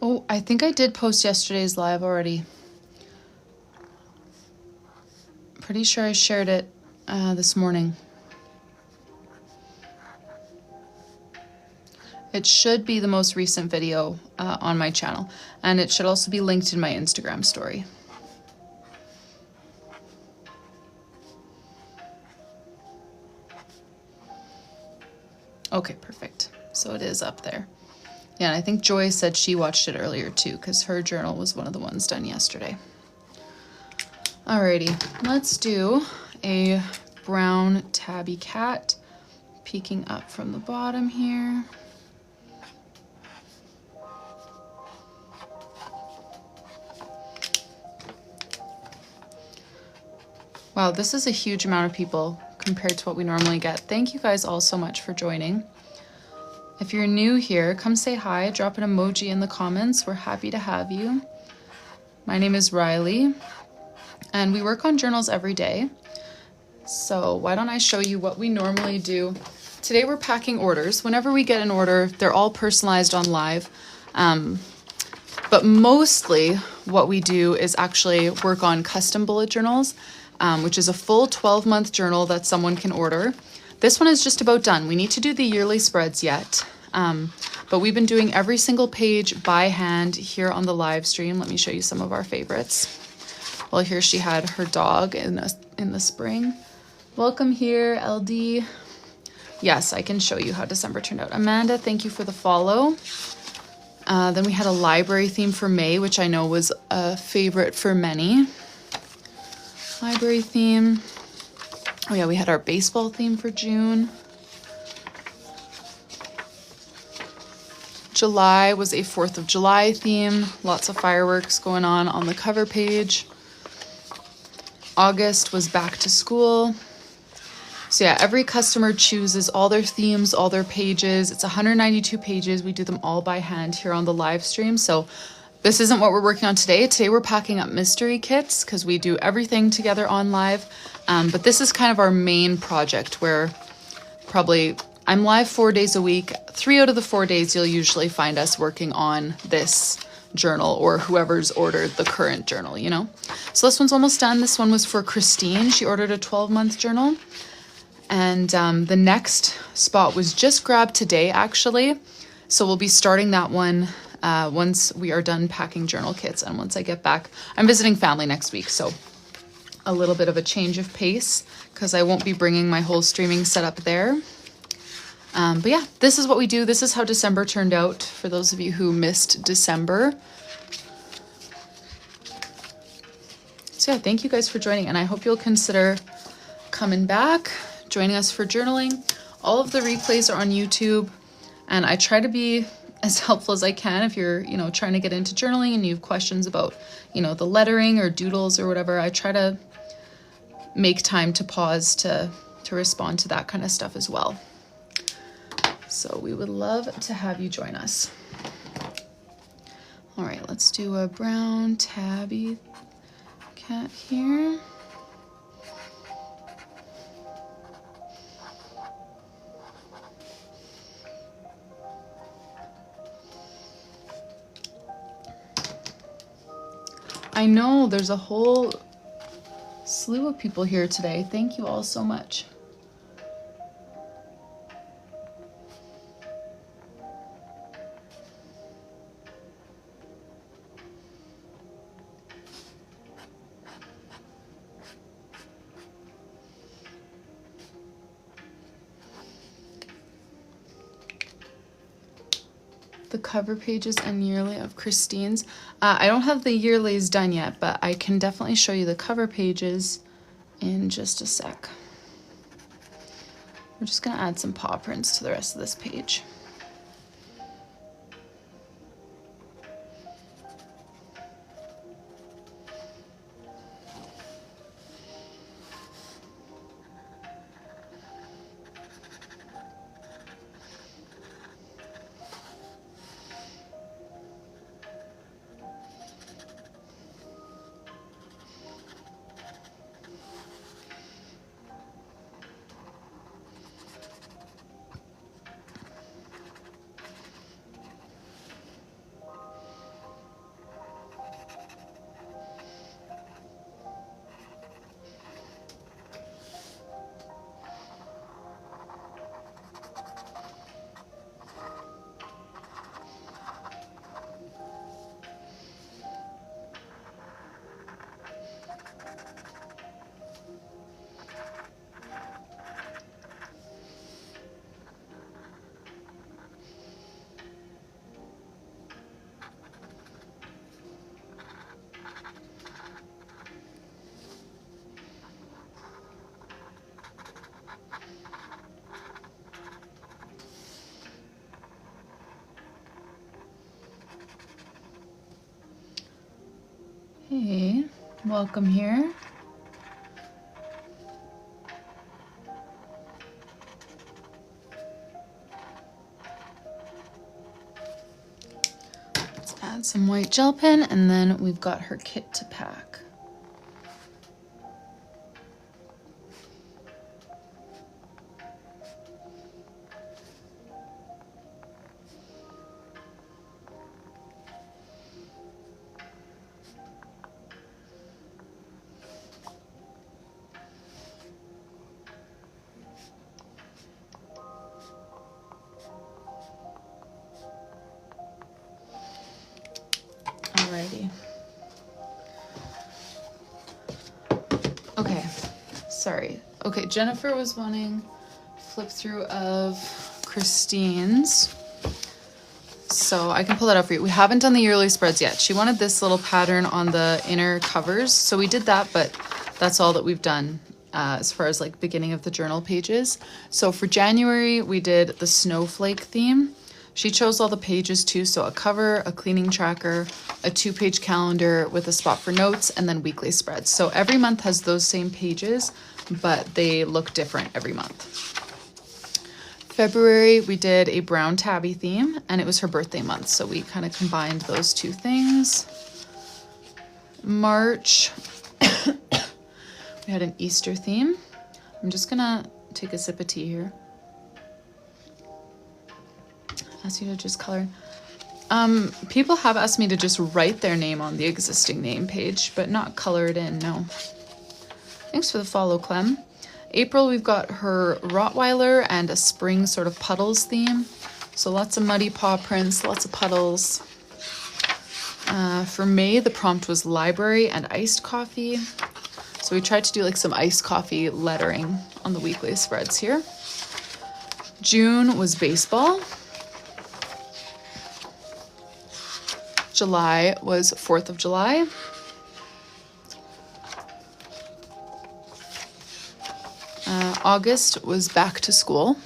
Oh, I think I did post yesterday's live already. Pretty sure I shared it this morning. It should be the most recent video on my channel, and it should also be linked in my Instagram story. Okay, perfect. So it is up there. Yeah, and I think Joy said she watched it earlier too, because her journal was one of the ones done yesterday. Alrighty, let's do a brown tabby cat, peeking up from the bottom here. Wow, this is a huge amount of people compared to what we normally get. Thank you guys all so much for joining. If you're new here, come say hi, drop an emoji in the comments. We're happy to have you. My name is Rylee, and we work on journals every day. So why don't I show you what we normally do. Today we're packing orders. Whenever we get an order, they're all personalized on live. But mostly what we do is actually work on custom bullet journals, which is a full 12-month journal that someone can order. This one is just about done. We need to do the yearly spreads yet, but we've been doing every single page by hand here on the live stream. Let me show you some of our favorites. Well, here she had her dog in the spring. Welcome here, LD. Yes, I can show you how December turned out. Amanda, thank you for the follow. Then we had a library theme for May, which I know was a favorite for many. Library theme. Oh yeah, we had our baseball theme for June. July was a 4th of July theme. Lots of fireworks going on the cover page. August was back to school. So yeah, every customer chooses all their themes, all their pages. It's 192 pages. We do them all by hand here on the live stream. So this isn't what we're working on today. Today we're packing up mystery kits because we do everything together on live. But this is kind of our main project where probably I'm live 4 days a week. 3 out of the 4 days you'll usually find us working on this journal or whoever's ordered the current journal, you know? So this one's almost done. This one was for Christine. She ordered a 12-month journal. And the next spot was just grabbed today, actually. So we'll be starting that one once we are done packing journal kits and once I get back. I'm visiting family next week, so a little bit of a change of pace because I won't be bringing my whole streaming setup there. But yeah, this is what we do. This is how December turned out for those of you who missed December. So yeah, thank you guys for joining, and I hope you'll consider coming back, joining us for journaling. All of the replays are on YouTube, and I try to be as helpful as I can if you're, trying to get into journaling and you have questions about, the lettering or doodles or whatever. I try to make time to pause to respond to that kind of stuff as well. So we would love to have you join us. All right, let's do a brown tabby cat here. I know there's a whole slew of people here today. Thank you all so much. The cover pages and yearly of Christine's. I don't have the yearlies done yet, but I can definitely show you the cover pages in just a sec. We're just gonna add some paw prints to the rest of this page. Hey, welcome here. Let's add some white gel pen, and then we've got her kit to pack. Alrighty. Okay, sorry. Okay, Jennifer was wanting flip through of Christine's. So I can pull that up for you. We haven't done the yearly spreads yet. She wanted this little pattern on the inner covers. So we did that, but that's all that we've done as far as like beginning of the journal pages. So for January, we did the snowflake theme. She chose all the pages too. So a cover, a cleaning tracker, a 2-page calendar with a spot for notes, and then weekly spreads. So every month has those same pages, but they look different every month. February, we did a brown tabby theme, and it was her birthday month, so we kind of combined those two things. March, we had an Easter theme. I'm just gonna take a sip of tea here. Ask you to just color. People have asked me to just write their name on the existing name page, but not color it in, no. Thanks for the follow, Clem. April, we've got her Rottweiler and a spring sort of puddles theme. So lots of muddy paw prints, lots of puddles. For May, the prompt was library and iced coffee. So we tried to do like some iced coffee lettering on the weekly spreads here. June was baseball. July was 4th of July. August was back to school.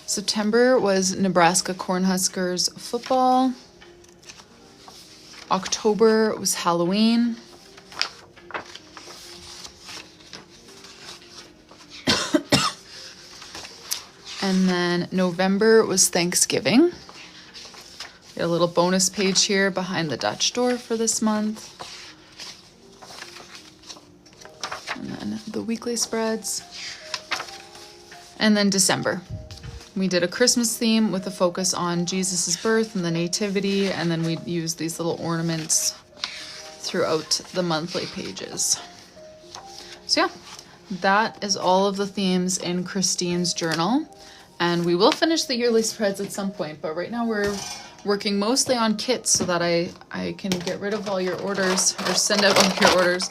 September was Nebraska Cornhuskers football. October was Halloween. And then November was Thanksgiving. We got a little bonus page here behind the Dutch door for this month. And then the weekly spreads. And then December. We did a Christmas theme with a focus on Jesus's birth and the nativity, and then we used these little ornaments throughout the monthly pages. So yeah, that is all of the themes in Christine's journal. And we will finish the yearly spreads at some point, but right now we're working mostly on kits so that I can get rid of all your orders, or send out all your orders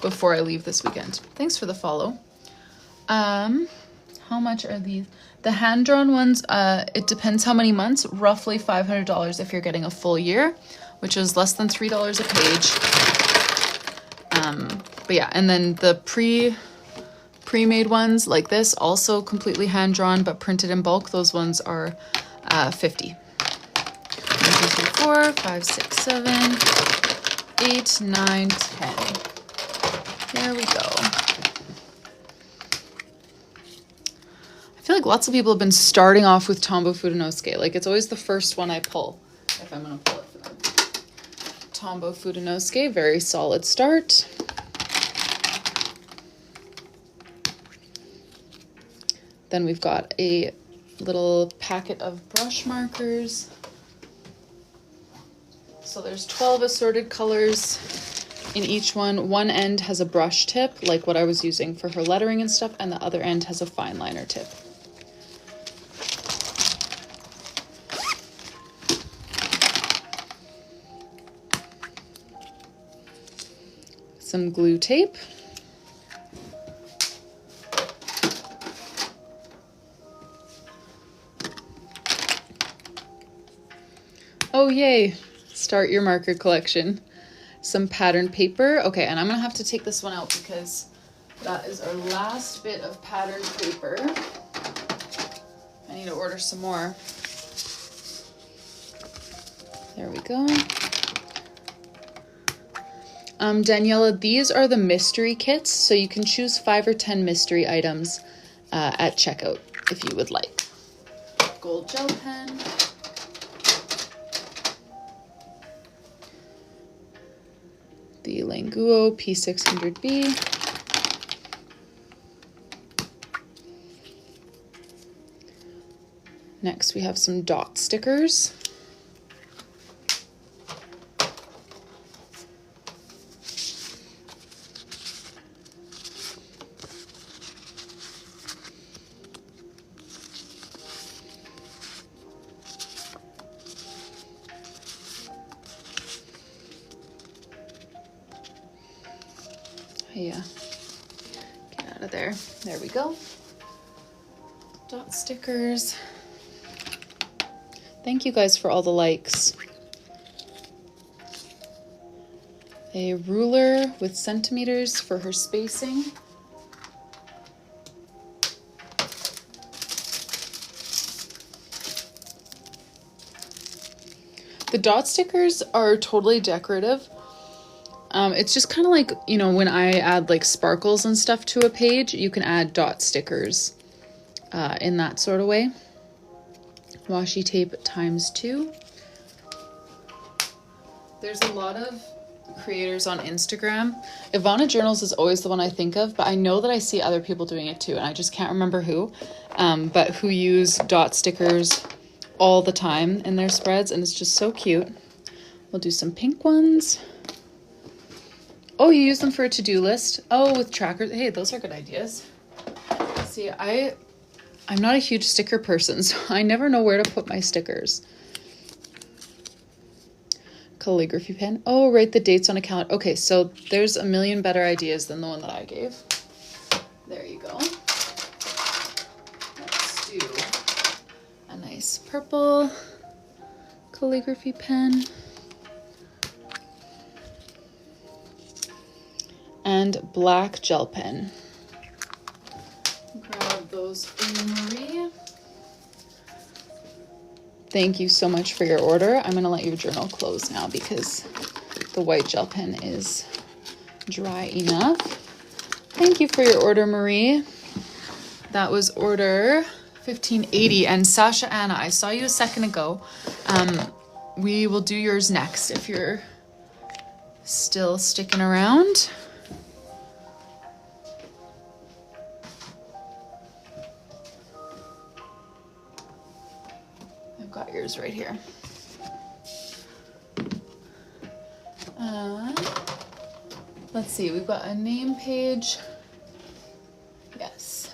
before I leave this weekend. Thanks for the follow. How much are these? The hand-drawn ones, it depends how many months, roughly $500 if you're getting a full year, which is less than $3 a page. But yeah, and then the pre-made ones like this, also completely hand-drawn but printed in bulk, those ones are $50. 1, 2, 3, 4, 5, 6, 7, 8, 9, 10. There we go. I feel like lots of people have been starting off with Tombow Fudenosuke. Like, it's always the first one I pull, if I'm going to pull it for them. Tombow Fudenosuke, very solid start. Then we've got a little packet of brush markers. So there's 12 assorted colors in each one. One end has a brush tip, like what I was using for her lettering and stuff, and the other end has a fine liner tip. Some glue tape. Oh, yay. Start your marker collection. Some patterned paper. Okay, and I'm gonna have to take this one out because that is our last bit of patterned paper. I need to order some more. There we go. Daniela, these are the mystery kits, so you can choose 5 or 10 mystery items at checkout if you would like. Gold gel pen. The Languo P600B. Next we have some dot stickers. Yeah, get out of there. There we go. Dot stickers. Thank you guys for all the likes. A ruler with centimeters for her spacing. The dot stickers are totally decorative. It's just kind of like, you know, when I add like sparkles and stuff to a page, you can add dot stickers in that sort of way. Washi tape ×2. There's a lot of creators on Instagram. Ivana Journals is always the one I think of, but I know that I see other people doing it too, and I just can't remember who, but who use dot stickers all the time in their spreads, and it's just so cute. We'll do some pink ones. Oh, you use them for a to-do list? Oh, with trackers. Hey, those are good ideas. See, I'm not a huge sticker person, so I never know where to put my stickers. Calligraphy pen. Oh, write the dates on a calendar. Okay, so there's a million better ideas than the one that I gave. There you go. Let's do a nice purple calligraphy pen. And black gel pen. Grab those for you, Marie. Thank you so much for your order. I'm going to let your journal close now because the white gel pen is dry enough. Thank you for your order, Marie. That was order 1580. And Sasha Anna, I saw you a second ago. We will do yours next if you're still sticking around. Got yours right here. Let's see, we've got a name page. Yes.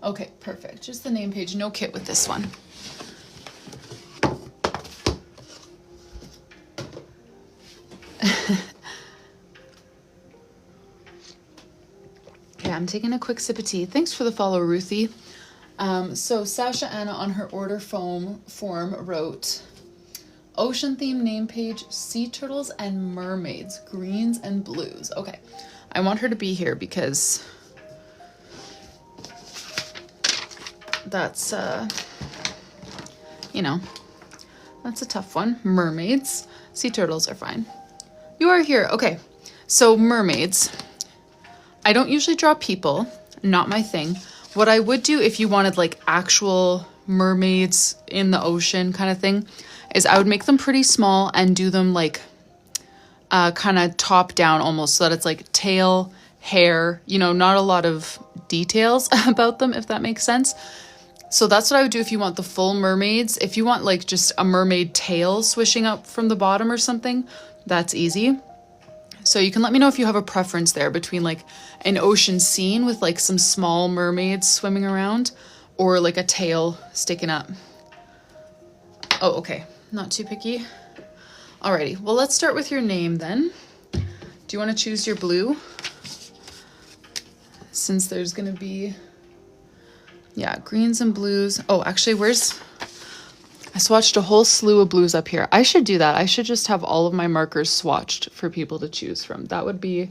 Okay, perfect. Just the name page, no kit with this one. Okay, I'm taking a quick sip of tea. Thanks for the follow, Ruthie. So Sasha Anna on her order form wrote, ocean theme name page, sea turtles and mermaids, greens and blues. Okay, I want her to be here because that's, you know, that's a tough one. Mermaids, sea turtles are fine. You are here. Okay, so mermaids. I don't usually draw people, not my thing. What I would do if you wanted like actual mermaids in the ocean kind of thing is I would make them pretty small and do them like kind of top down almost, so that it's like tail, hair, you know, not a lot of details about them, if that makes sense. So that's what I would do if you want the full mermaids. If you want like just a mermaid tail swishing up from the bottom or something, that's easy. So you can let me know if you have a preference there between like an ocean scene with like some small mermaids swimming around or like a tail sticking up. Oh, okay. Not too picky. Alrighty. Well, let's start with your name then. Do you want to choose your blue? Since there's going to be, yeah, greens and blues. Oh, actually, I swatched a whole slew of blues up here. I should do that. I should just have all of my markers swatched for people to choose from. That would be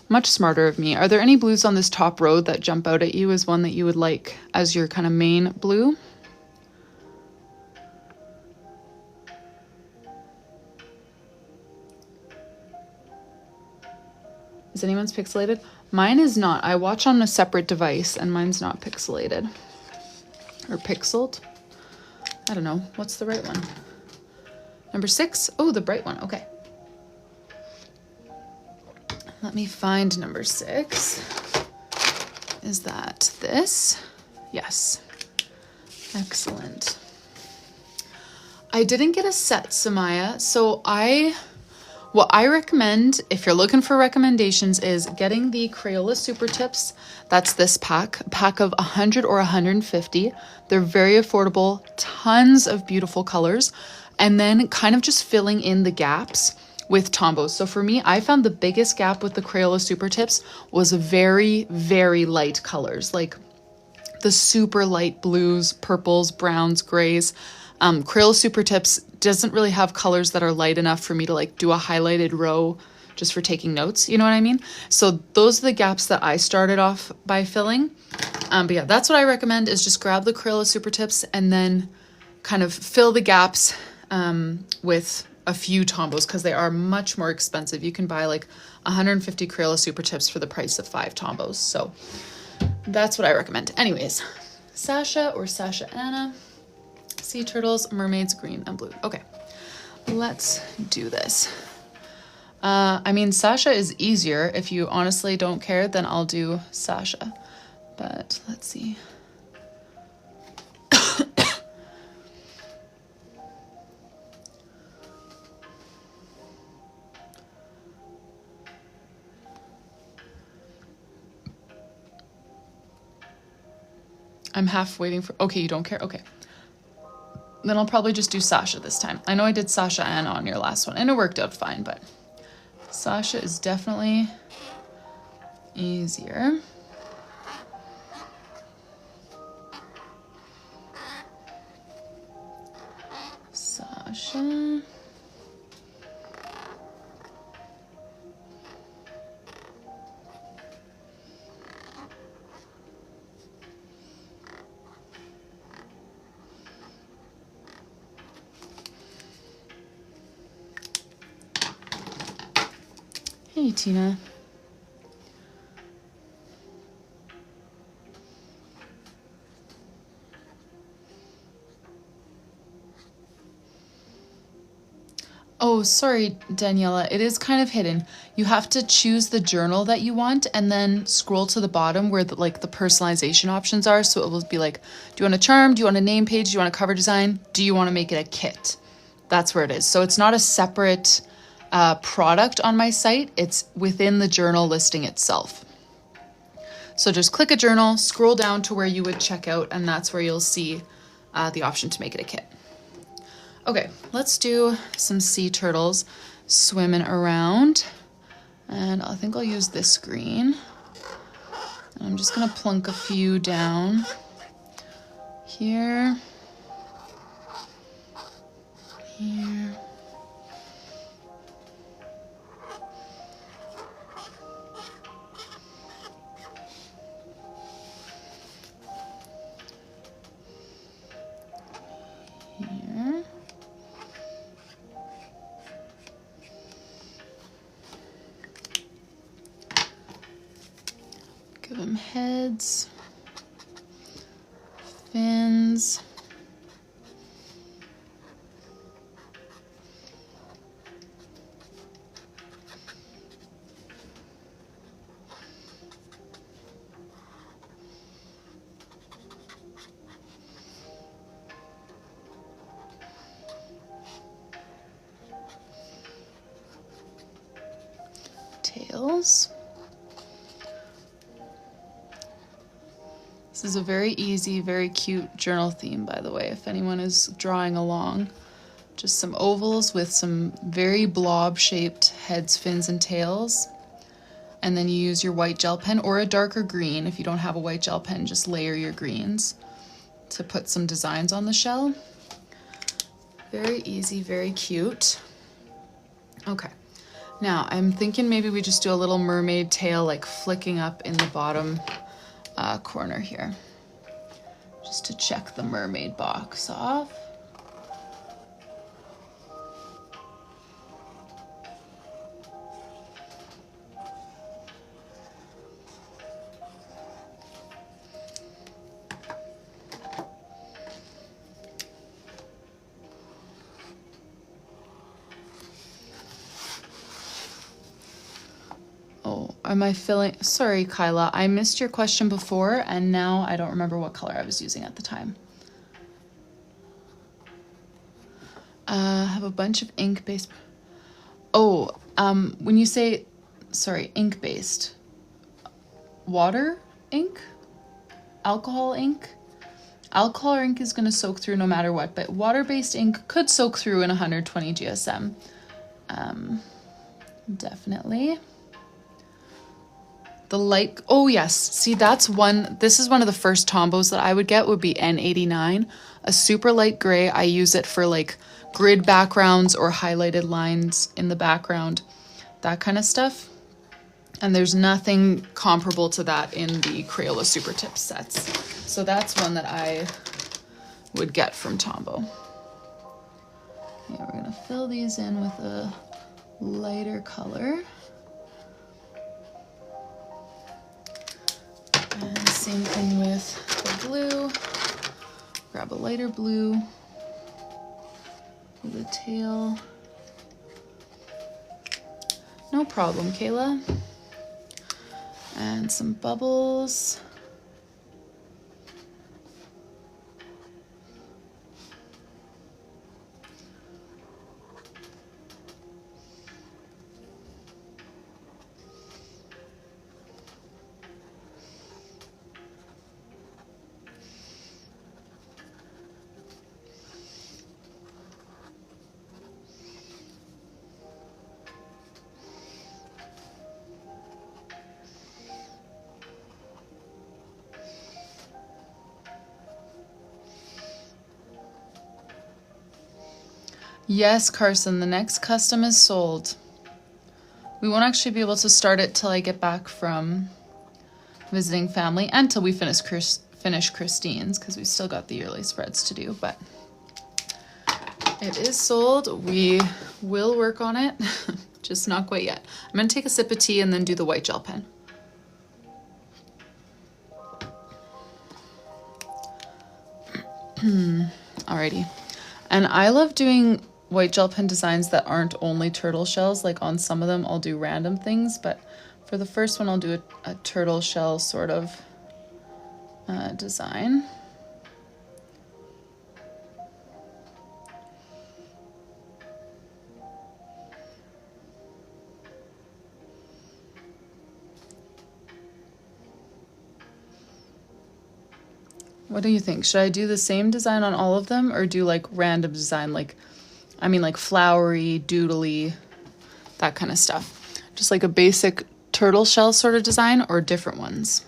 much smarter of me. Are there any blues on this top row that jump out at you as one that you would like as your kind of main blue? Is anyone's pixelated? Mine is not. I watch on a separate device and mine's not pixelated. Or pixeled. I don't know. What's the right one? Number 6? Oh, the bright one. Okay. Let me find number 6. Is that this? Yes. Excellent. I didn't get a set, Samaya. So what I recommend, if you're looking for recommendations, is getting the Crayola Super Tips. That's this pack of 100 or 150. They're very affordable, tons of beautiful colors, and then kind of just filling in the gaps with Tombos. So for me, I found the biggest gap with the Crayola Super Tips was very, very light colors, like the super light blues, purples, browns, grays. Crayola Super Tips doesn't really have colors that are light enough for me to like do a highlighted row just for taking notes, you know what I mean? So those are the gaps that I started off by filling. But yeah, that's what I recommend, is just grab the Crayola Super Tips and then kind of fill the gaps with a few Tombos, because they are much more expensive. You can buy like 150 Crayola Super Tips for the price of 5 Tombos. So that's what I recommend. Anyways, Sasha or Sasha Anna, sea turtles, mermaids, green and blue. Okay, let's do this. I mean, Sasha is easier. If you honestly don't care, then I'll do Sasha. But let's see. I'm half waiting for, okay, you don't care? Okay. Then I'll probably just do Sasha this time. I know I did Sasha Anna on your last one and it worked out fine, but Sasha is definitely easier. Sasha. Hey, Tina. Oh, sorry, Daniela. It is kind of hidden. You have to choose the journal that you want and then scroll to the bottom where the personalization options are. So it will be like, do you want a charm? Do you want a name page? Do you want a cover design? Do you want to make it a kit? That's where it is. So it's not a separate product on my site. It's within the journal listing itself. So just click a journal, scroll down to where you would check out, and that's where you'll see the option to make it a kit. Okay, let's do some sea turtles swimming around. And I think I'll use this green. And I'm just gonna plunk a few down here, here. Here. Give them heads, fins, tails. This is a very easy, very cute journal theme, by the way, if anyone is drawing along. Just some ovals with some very blob-shaped heads, fins, and tails. And then you use your white gel pen or a darker green. If you don't have a white gel pen, just layer your greens to put some designs on the shell. Very easy, very cute. Okay. Now, I'm thinking maybe we just do a little mermaid tail, like flicking up in the bottom corner here, just to check the mermaid box off. Am I filling? Sorry, Kyla, I missed your question before and now I don't remember what color I was using at the time. I have a bunch of ink-based. Oh, when you say, sorry, ink-based, water ink, alcohol ink. Alcohol ink is going to soak through no matter what, but water-based ink could soak through in 120 GSM. Definitely. The light, oh yes, see that's one, this is one of the first Tombos that I would get would be N89. A super light gray, I use it for like grid backgrounds or highlighted lines in the background, that kind of stuff. And there's nothing comparable to that in the Crayola Super Tips sets. So that's one that I would get from Tombow. Yeah, we're gonna fill these in with a lighter color. And same thing with the blue. Grab a lighter blue for the tail. No problem, Kayla. And some bubbles. Yes, Carson, the next custom is sold. We won't actually be able to start it till I get back from visiting family and till we finish Christine's, because we've still got the yearly spreads to do, but it is sold. We will work on it, just not quite yet. I'm going to take a sip of tea and then do the white gel pen. Alrighty. And I love doing white gel pen designs that aren't only turtle shells. Like on some of them I'll do random things, but for the first one I'll do a turtle shell sort of design. What do you think? Should I do the same design on all of them or do like random design, like, I mean like flowery, doodly, that kind of stuff? Just like a basic turtle shell sort of design or different ones?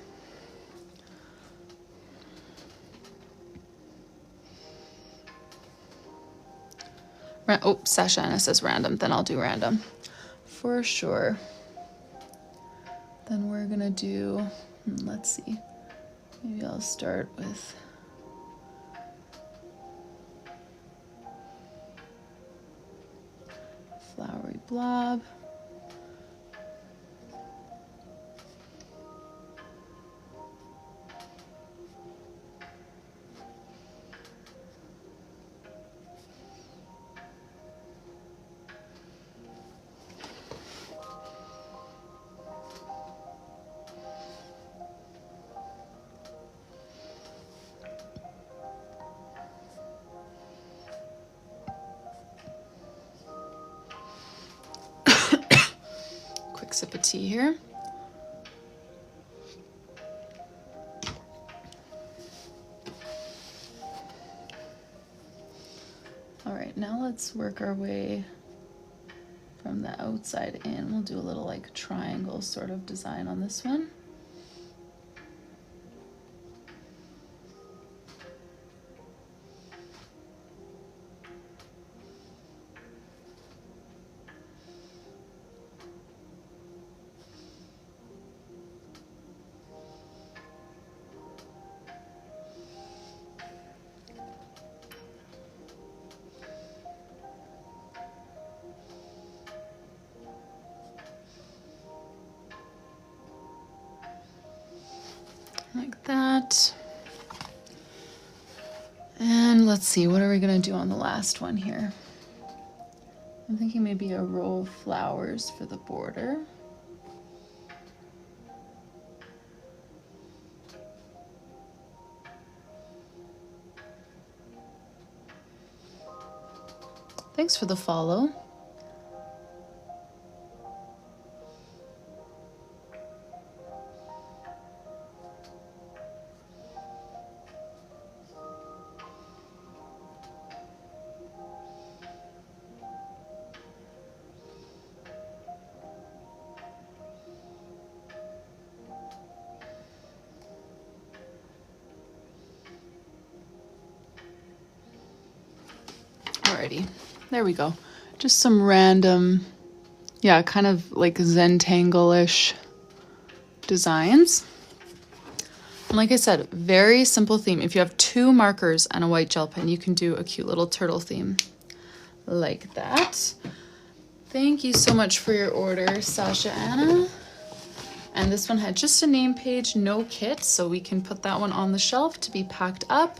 Oh, Sasha Anna says random, then I'll do random. For sure. Then we're gonna do, let's see. Maybe I'll start with flowery blob. Sip of tea here. All right, now let's work our way from the outside in. We'll do a little like triangle sort of design on this one. Like that. And let's see, what are we gonna do on the last one here? I'm thinking maybe a row of flowers for the border. Thanks for the follow. Alrighty, there we go. Just some random, yeah, kind of like Zentangle-ish designs. And like I said, very simple theme. If you have 2 markers and a white gel pen, you can do a cute little turtle theme like that. Thank you so much for your order, Sasha Anna. And this one had just a name page, no kit, so we can put that one on the shelf to be packed up.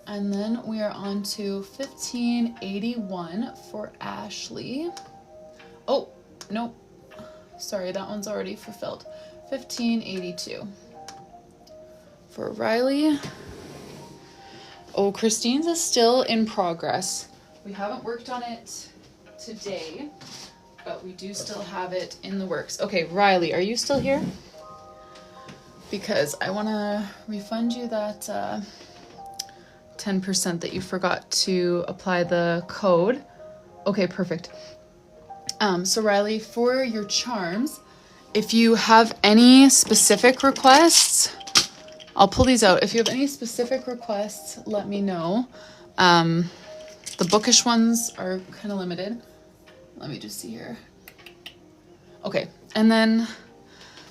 And then we are on to 1581 for Ashley. Oh, no, sorry, that one's already fulfilled. 1582 for Rylee. Oh, Christine's is still in progress. We haven't worked on it today, but we do still have it in the works. Okay, Rylee, are you still here? Because I want to refund you that 10% that you forgot to apply the code. Okay, perfect. So Rylee, for your charms, if you have any specific requests, I'll pull these out. If you have any specific requests, let me know. The bookish ones are kind of limited. Let me just see here. Okay, and then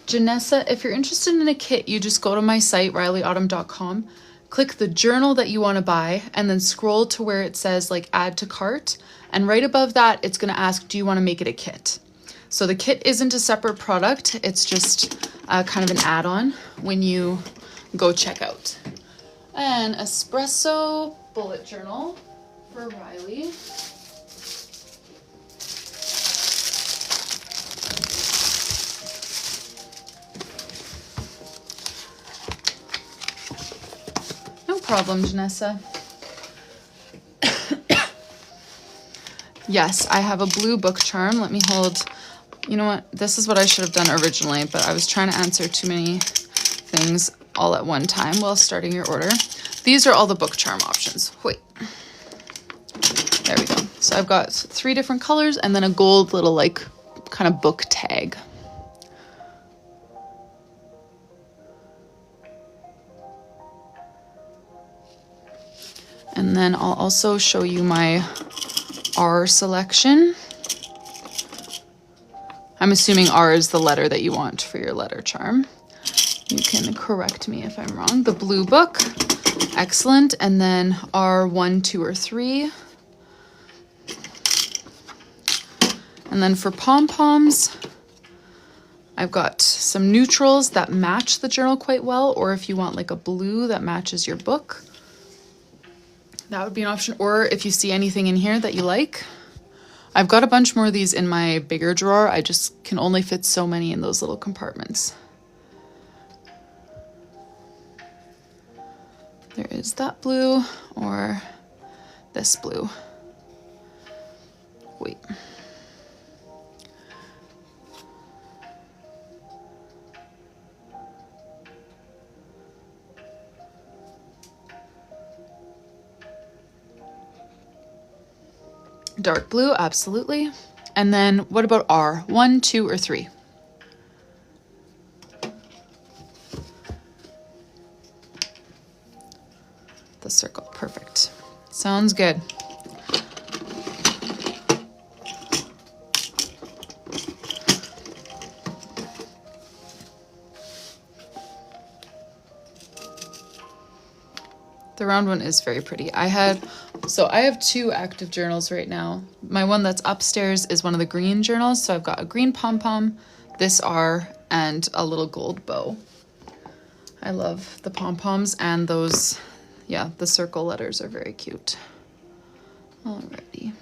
Janessa, if you're interested in a kit, you just go to my site, RyleeAutumn.com. Click the journal that you want to buy and then scroll to where it says like add to cart. And right above that, it's going to ask, do you want to make it a kit? So the kit isn't a separate product. It's just kind of an add-on when you go check out. An espresso bullet journal for Rylee. Problem, Janessa. Yes, I have a blue book charm. Let me hold. You know what? This is what I should have done originally, but I was trying to answer too many things all at one time while starting your order. These are all the book charm options. Wait. There we go. So I've got 3 different colors and then a gold little like kind of book tag. And then I'll also show you my R selection. I'm assuming R is the letter that you want for your letter charm. You can correct me if I'm wrong. The blue book, excellent. And then R1, 2, or 3. And then for pom-poms, I've got some neutrals that match the journal quite well, or if you want like a blue that matches your book, that would be an option. Or if you see anything in here that you like. I've got a bunch more of these in my bigger drawer. I just can only fit so many in those little compartments. There is that blue or this blue. Wait. Dark blue, absolutely. And then what about R? 1, 2, or 3? The circle, perfect. Sounds good. The round one is very pretty. I have 2 active journals right now. My one that's upstairs is one of the green journals. So I've got a green pom-pom, this R, and a little gold bow. I love the pom-poms and those, yeah, the circle letters are very cute. Alrighty.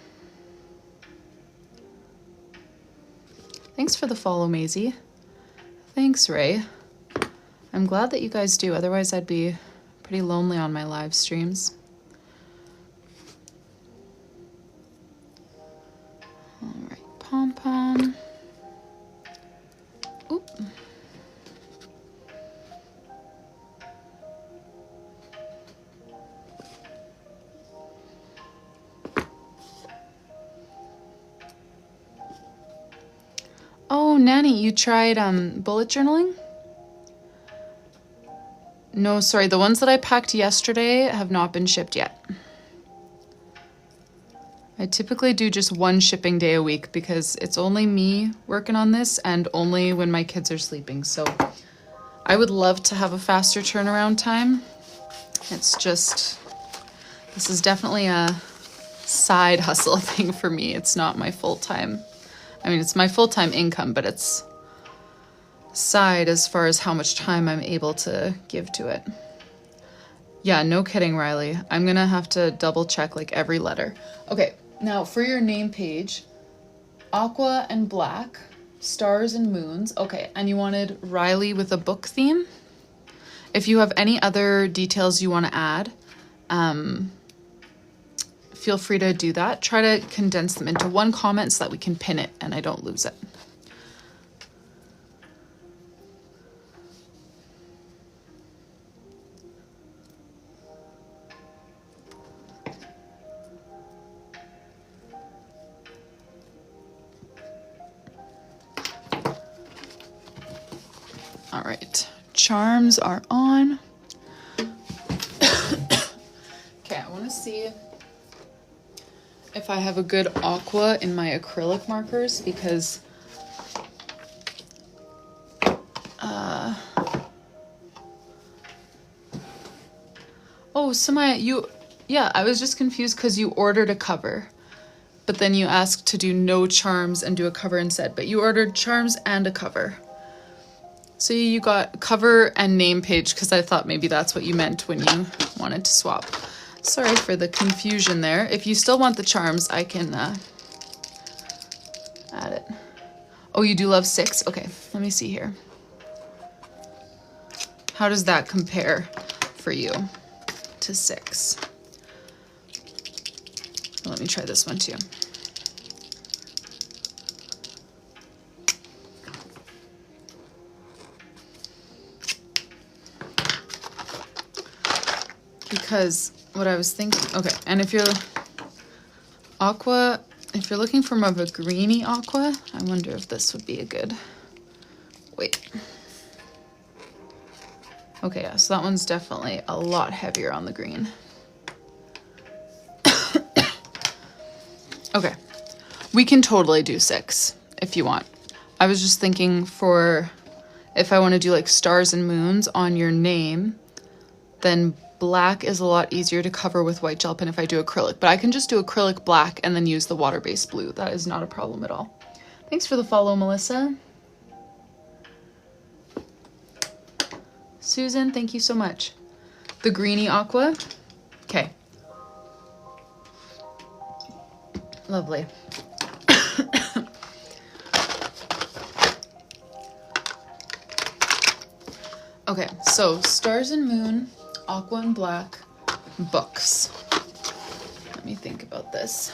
Thanks for the follow, Maisie. Thanks, Ray. I'm glad that you guys do. Otherwise, I'd be pretty lonely on my live streams. Oh, Nanny, you tried bullet journaling? No, sorry, the ones that I packed yesterday have not been shipped yet. I typically do just one shipping day a week because it's only me working on this and only when my kids are sleeping. So I would love to have a faster turnaround time. It's just, this is definitely a side hustle thing for me. It's not my full-time. I mean, it's my full-time income, but it's side as far as how much time I'm able to give to it. Yeah, no kidding, Rylee. I'm gonna have to double check like every letter. Okay, now for your name page, aqua and black, stars and moons. Okay, and you wanted Rylee with a book theme? If you have any other details you want to add, feel free to do that. Try to condense them into one comment so that we can pin it and I don't lose it. All right, charms are on. Okay, I want to see if I have a good aqua in my acrylic markers because oh, Samaya, yeah, I was just confused because you ordered a cover, but then you asked to do no charms and do a cover instead, but you ordered charms and a cover. So you got cover and name page because I thought maybe that's what you meant when you wanted to swap. Sorry for the confusion there. If you still want the charms, I can add it. Oh, you do love 6? Okay, let me see here. How does that compare for you to 6? Let me try this one too. Because what I was thinking, okay, and if you're aqua, if you're looking for more of a greeny aqua, I wonder if this would be a good, wait. Okay, yeah, so that one's definitely a lot heavier on the green. Okay, we can totally do 6 if you want. I was just thinking for, if I want to do like stars and moons on your name, then black is a lot easier to cover with white gel pen if I do acrylic, but I can just do acrylic black and then use the water-based blue. That is not a problem at all. Thanks for the follow, Melissa. Susan, thank you so much. The greeny aqua. Okay. Lovely. Okay, so stars and moon, aqua and black, books. Let me think about this.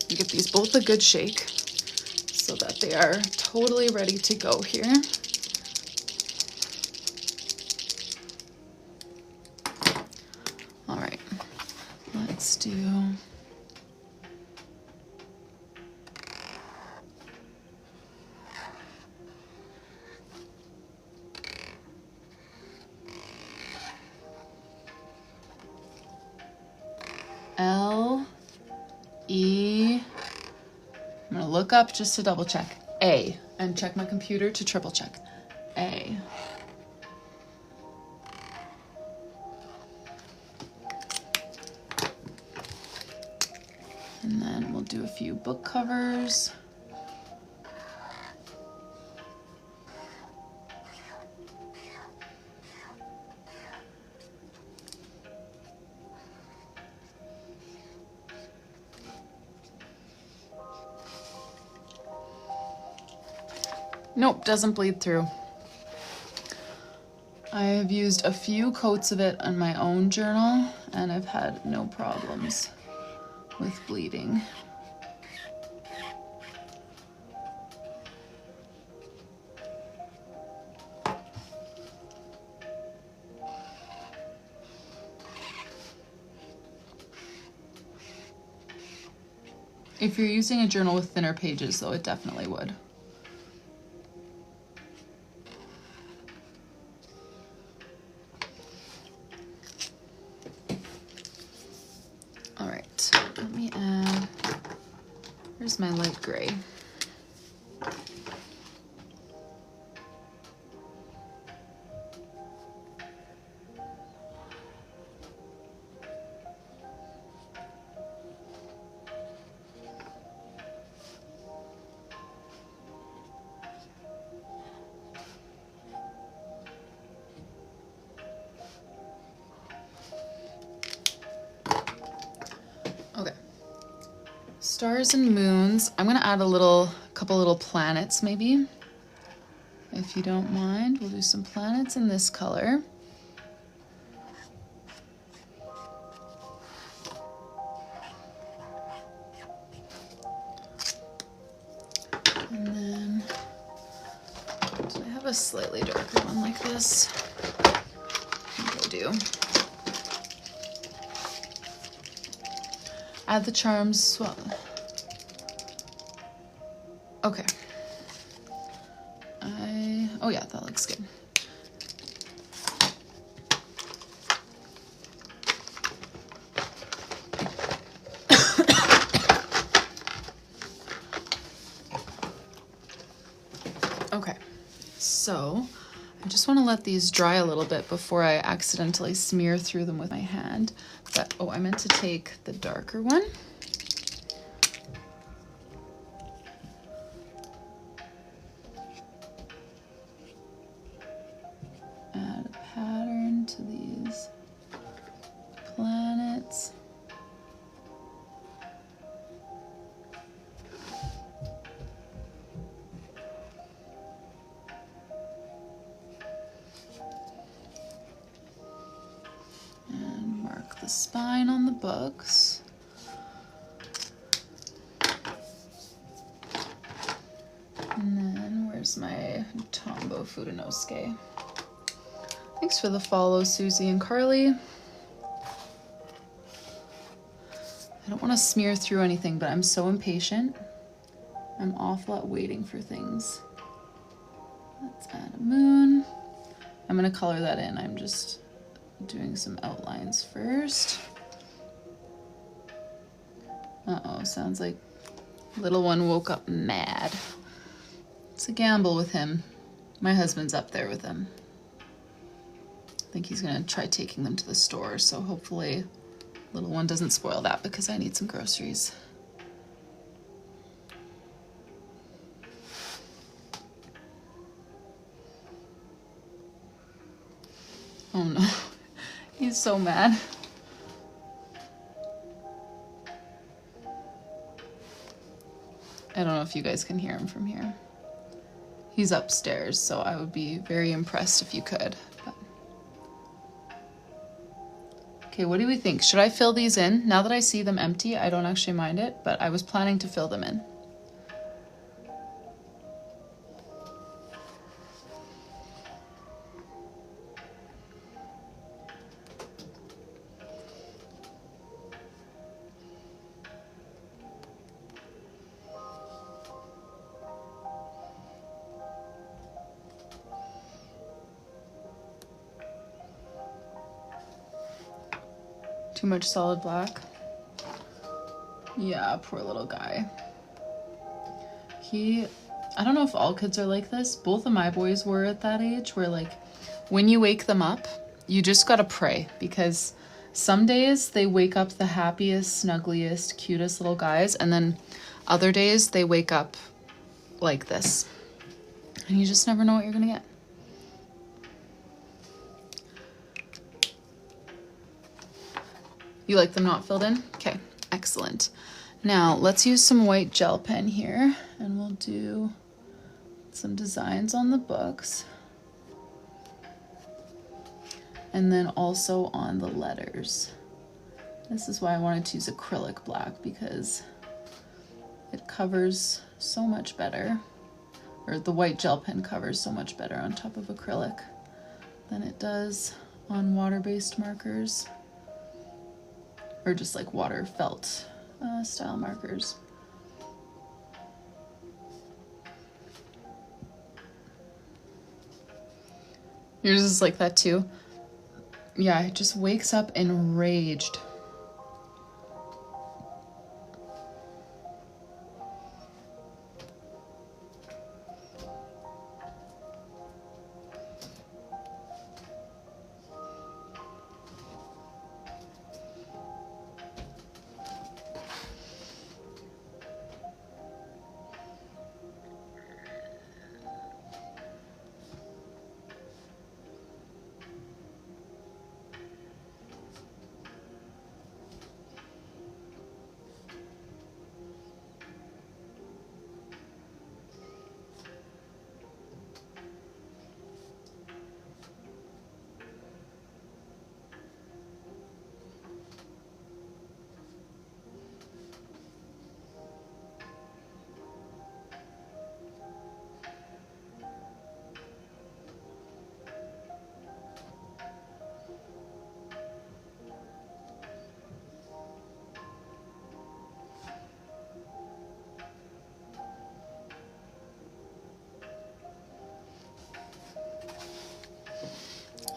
You give these both a good shake so that they are totally ready to go here. All right, let's do L-E, I'm gonna look up just to double check, A, and check my computer to triple check, A. And then we'll do a few book covers. Nope, doesn't bleed through. I have used a few coats of it on my own journal and I've had no problems with bleeding. If you're using a journal with thinner pages, though, it definitely would. All right, let me add, where's my light gray? Okay, stars and moons. I'm gonna add a couple little planets maybe. If you don't mind, we'll do some planets in this color. And then, do I have a slightly darker one like this? I think I do. Add the charms, swell. Okay. Oh yeah, that looks good. Okay, so I just want to let these dry a little bit before I accidentally smear through them with my hand. But, oh, I meant to take the darker one. Add a pattern to these planets. The spine on the books. And then where's my Tombow Fudenosuke? Thanks for the follow, Susie and Carly. I don't want to smear through anything, but I'm so impatient. I'm awful at waiting for things. Let's add a moon. I'm gonna color that in. I'm just doing some outlines first. Uh-oh, sounds like little one woke up mad. It's a gamble with him. My husband's up there with him. I think he's gonna try taking them to the store, so hopefully little one doesn't spoil that because I need some groceries. Oh no. He's so mad. I don't know if you guys can hear him from here. He's upstairs, so I would be very impressed if you could. But... Okay, what do we think? Should I fill these in? Now that I see them empty, I don't actually mind it, but I was planning to fill them in. Too much solid black? Yeah, poor little guy. I don't know if all kids are like this. Both of my boys were at that age where, like, when you wake them up, you just gotta pray, because some days they wake up the happiest, snuggliest, cutest little guys, and then other days they wake up like this. And you just never know what you're gonna get. You like them not filled in? Okay, excellent. Now let's use some white gel pen here and we'll do some designs on the books. And then also on the letters. This is why I wanted to use acrylic black, because it covers so much better, or the white gel pen covers so much better on top of acrylic than it does on water-based markers. Or just like water felt style markers. Yours is like that too. Yeah, it just wakes up enraged.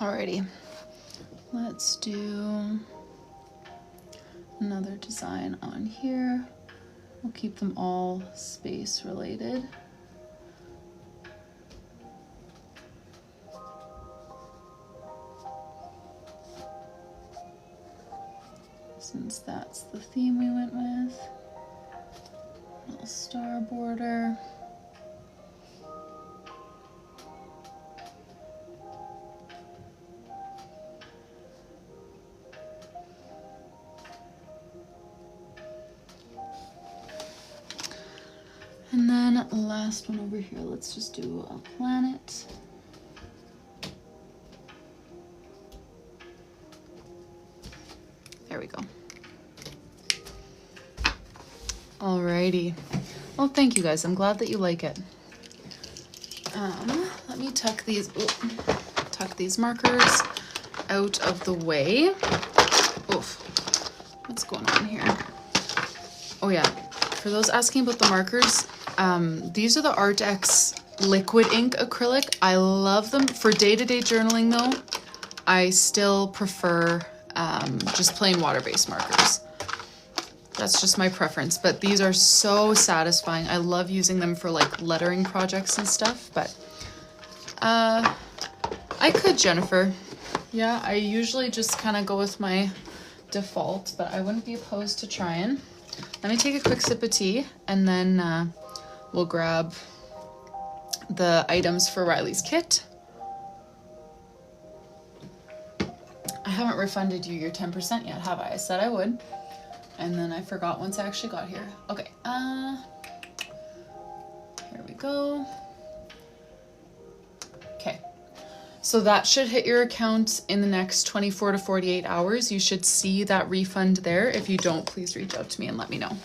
Alrighty, let's do another design on here. We'll keep them all space related. Since that's the theme we went with. Little star border. And then last one over here, let's just do a planet. There we go. Alrighty. Well, thank you guys. I'm glad that you like it. Let me tuck these markers out of the way. Oof. What's going on here? Oh yeah. For those asking about the markers, these are the ArtX liquid ink acrylic. I love them. For day-to-day journaling though, I still prefer just plain water-based markers. That's just my preference, but these are so satisfying. I love using them for like lettering projects and stuff, but I could, Jennifer. Yeah, I usually just kind of go with my default, but I wouldn't be opposed to trying. Let me take a quick sip of tea, and then we'll grab the items for Rylee's kit. I haven't refunded you your 10% yet, have I? I said I would, and then I forgot once I actually got here. Okay, here we go. Okay, so that should hit your account in the next 24 to 48 hours. You should see that refund there. If you don't, please reach out to me and let me know.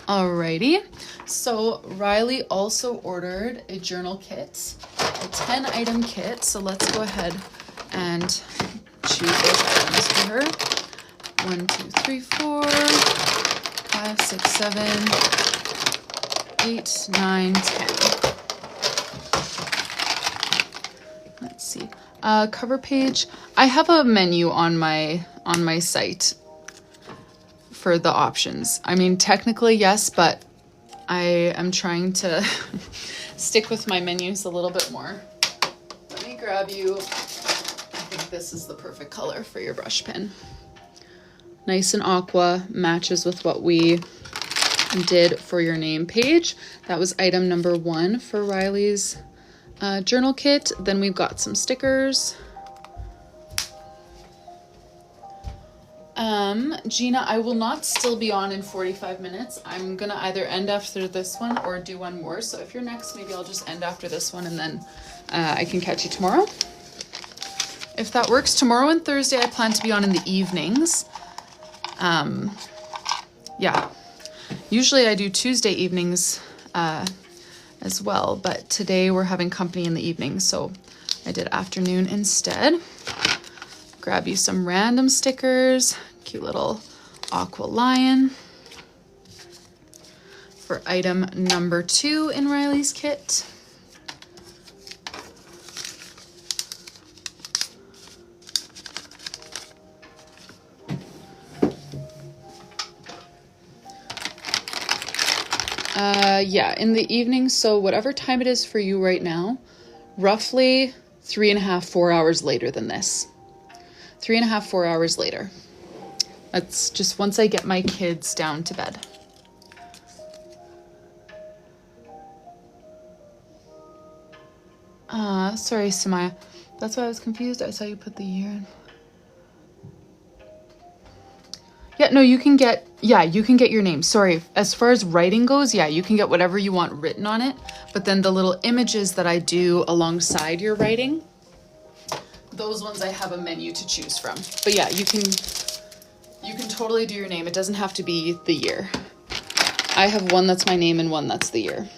Alrighty, so Rylee also ordered a journal kit, a 10 item kit. So let's go ahead and choose those items for her. 1, 2, 3, 4, 5, 6, 7, 8, 9, 10. Let's see. Cover page. I have a menu on my site for the options. I mean, technically yes, but I am trying to stick with my menus a little bit more. Let me grab you. I think this is the perfect color for your brush pen. Nice and aqua, matches with what we did for your name page. That was item number 1 for Rylee's journal kit. Then we've got some stickers. Gina, I will not still be on in 45 minutes. I'm gonna either end after this one or do one more. So if you're next, maybe I'll just end after this one, and then I can catch you tomorrow. If that works. Tomorrow and Thursday, I plan to be on in the evenings. Yeah, usually I do Tuesday evenings as well, but today we're having company in the evening, so I did afternoon instead. Grab you some random stickers, cute little aqua lion. For for item number 2 in Rylee's kit. Yeah, in the evening, so whatever time it is for you right now, roughly 3.5, 4 hours later than this. 3.5, 4 hours later. That's just once I get my kids down to bed. Sorry, Samaya. That's why I was confused. I saw you put the year in. Yeah, no, you can get your name. Sorry, as far as writing goes, yeah, you can get whatever you want written on it. But then the little images that I do alongside your writing, those ones I have a menu to choose from. But yeah, you can totally do your name. It doesn't have to be the year. I have one that's my name and one that's the year.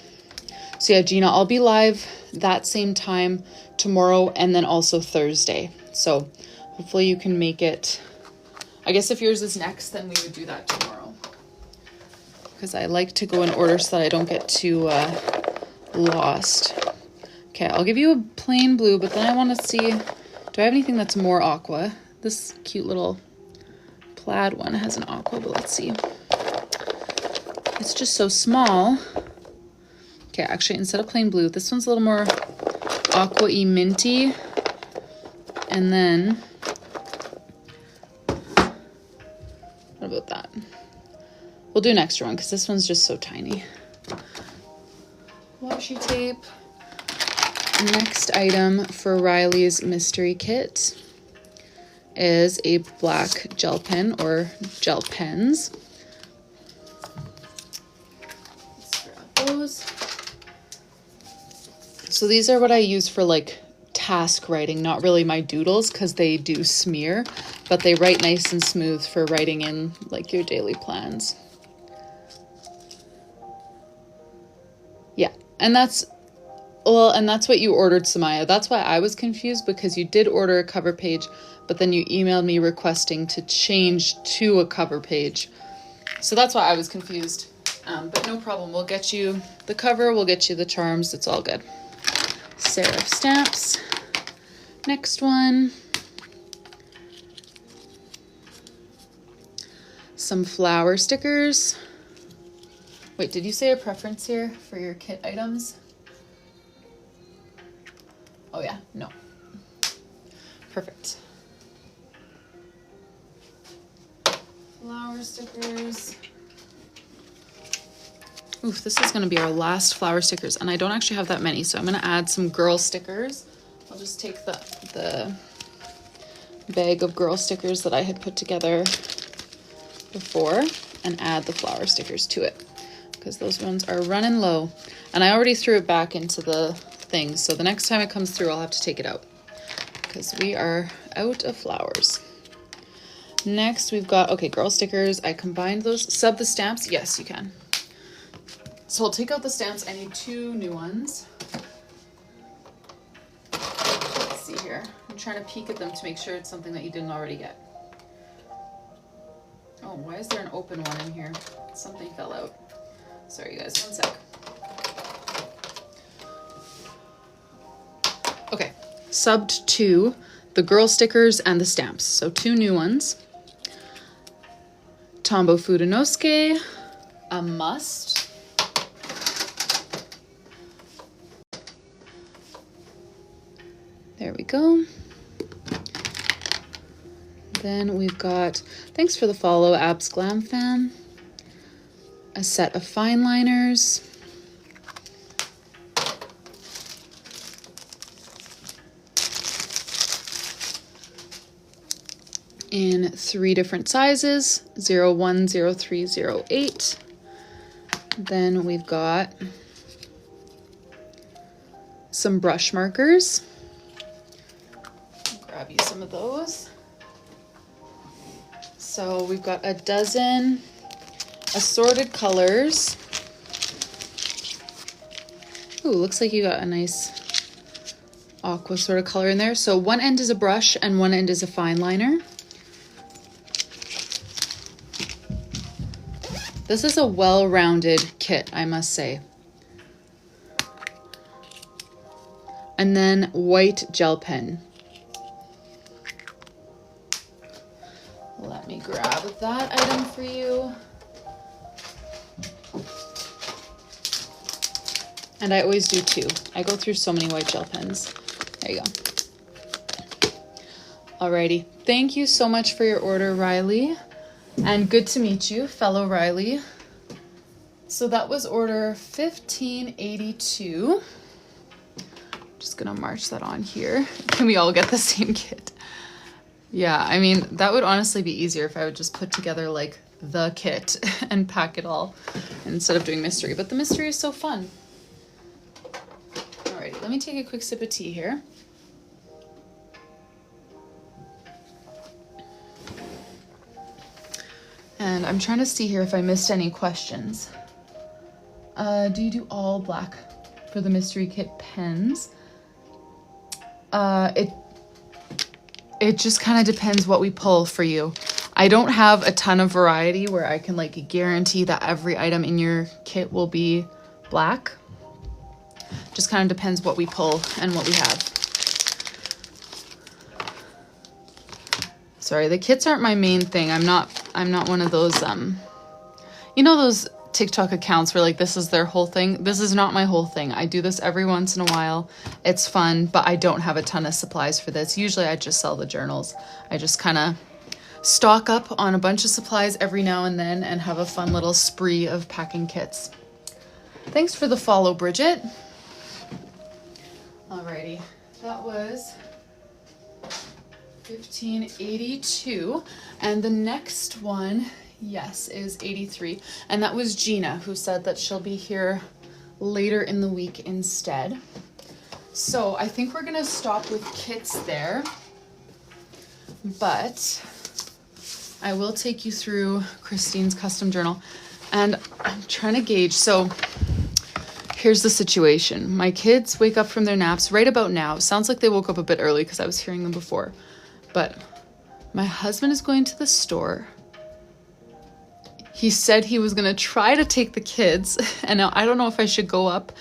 So yeah, Gina, I'll be live that same time tomorrow and then also Thursday. So hopefully you can make it. I guess if yours is next, then we would do that tomorrow. Because I like to go in order so that I don't get too lost. Okay, I'll give you a plain blue, but then I want to see, do I have anything that's more aqua? This cute little plaid one has an aqua, but let's see. It's just so small. Okay, actually, instead of plain blue, this one's a little more aqua-y minty. And then, what about that? We'll do an extra one because this one's just so tiny. Washi tape. Next item for Rylee's mystery kit is a black gel pen or gel pens. Let's grab those. So these are what I use for like task writing, not really my doodles because they do smear, but they write nice and smooth for writing in like your daily plans. Yeah, and that's what you ordered, Samaya. That's why I was confused, because you did order a cover page, but then you emailed me requesting to change to a cover page. So that's why I was confused. But no problem. We'll get you the cover. We'll get you the charms. It's all good. Serif stamps. Next one. Some flower stickers. Wait, did you say a preference here for your kit items? Oh yeah, no. Perfect. Flower stickers. Oof, this is gonna be our last flower stickers, and I don't actually have that many, so I'm gonna add some girl stickers. I'll just take the bag of girl stickers that I had put together before and add the flower stickers to it, because those ones are running low. And I already threw it back into the thing, so the next time it comes through, I'll have to take it out because we are out of flowers. Next, we've got, okay, girl stickers. I combined those. Sub the stamps. Yes, you can. So I'll take out the stamps. I need 2 new ones. Let's see here. I'm trying to peek at them to make sure it's something that you didn't already get. Oh, why is there an open one in here? Something fell out. Sorry, you guys, one sec. Okay, subbed to the girl stickers and the stamps. So 2 new ones. Tombow Fudenosuke, a must. There we go. Then we've got, thanks for the follow, Abs Glam Fam. A set of fine liners. In 3 different sizes, 01, 03, 08. Then we've got some brush markers. I'll grab you some of those. So we've got a dozen assorted colors. Ooh, looks like you got a nice aqua sort of color in there. So one end is a brush and one end is a fine liner. This is a well-rounded kit, I must say. And then white gel pen. Let me grab that item for you. And I always do too. I go through so many white gel pens. There you go. Alrighty. Thank you so much for your order, Rylee. And good to meet you, fellow Rylee. So that was order 1582. Just gonna march that on here. Can we all get the same kit? Yeah, I mean, that would honestly be easier if I would just put together like the kit and pack it all instead of doing mystery. But the mystery is so fun. Alrighty, let me take a quick sip of tea here. And I'm trying to see here if I missed any questions. Do you do all black for the mystery kit pens? It just kind of depends what we pull for you. I don't have a ton of variety where I can like guarantee that every item in your kit will be black. Just kind of depends what we pull and what we have. Sorry, the kits aren't my main thing. I'm not one of those you know those TikTok accounts where like this is their whole thing. This is not my whole thing. I do this every once in a while. It's fun, but I don't have a ton of supplies for this. Usually I just sell the journals. I just kind of stock up on a bunch of supplies every now and then and have a fun little spree of packing kits. Thanks for the follow, Bridget. Alrighty, that was 1582, and the next one, yes, is 83, and that was Gina who said that she'll be here later in the week instead. So I think we're gonna stop with kits there, but I will take you through Christine's custom journal, and I'm trying to gauge. So here's the situation. My kids wake up from their naps right about now. Sounds like they woke up a bit early because I was hearing them before. But my husband is going to the store. He said he was going to try to take the kids. And now I don't know if I should go up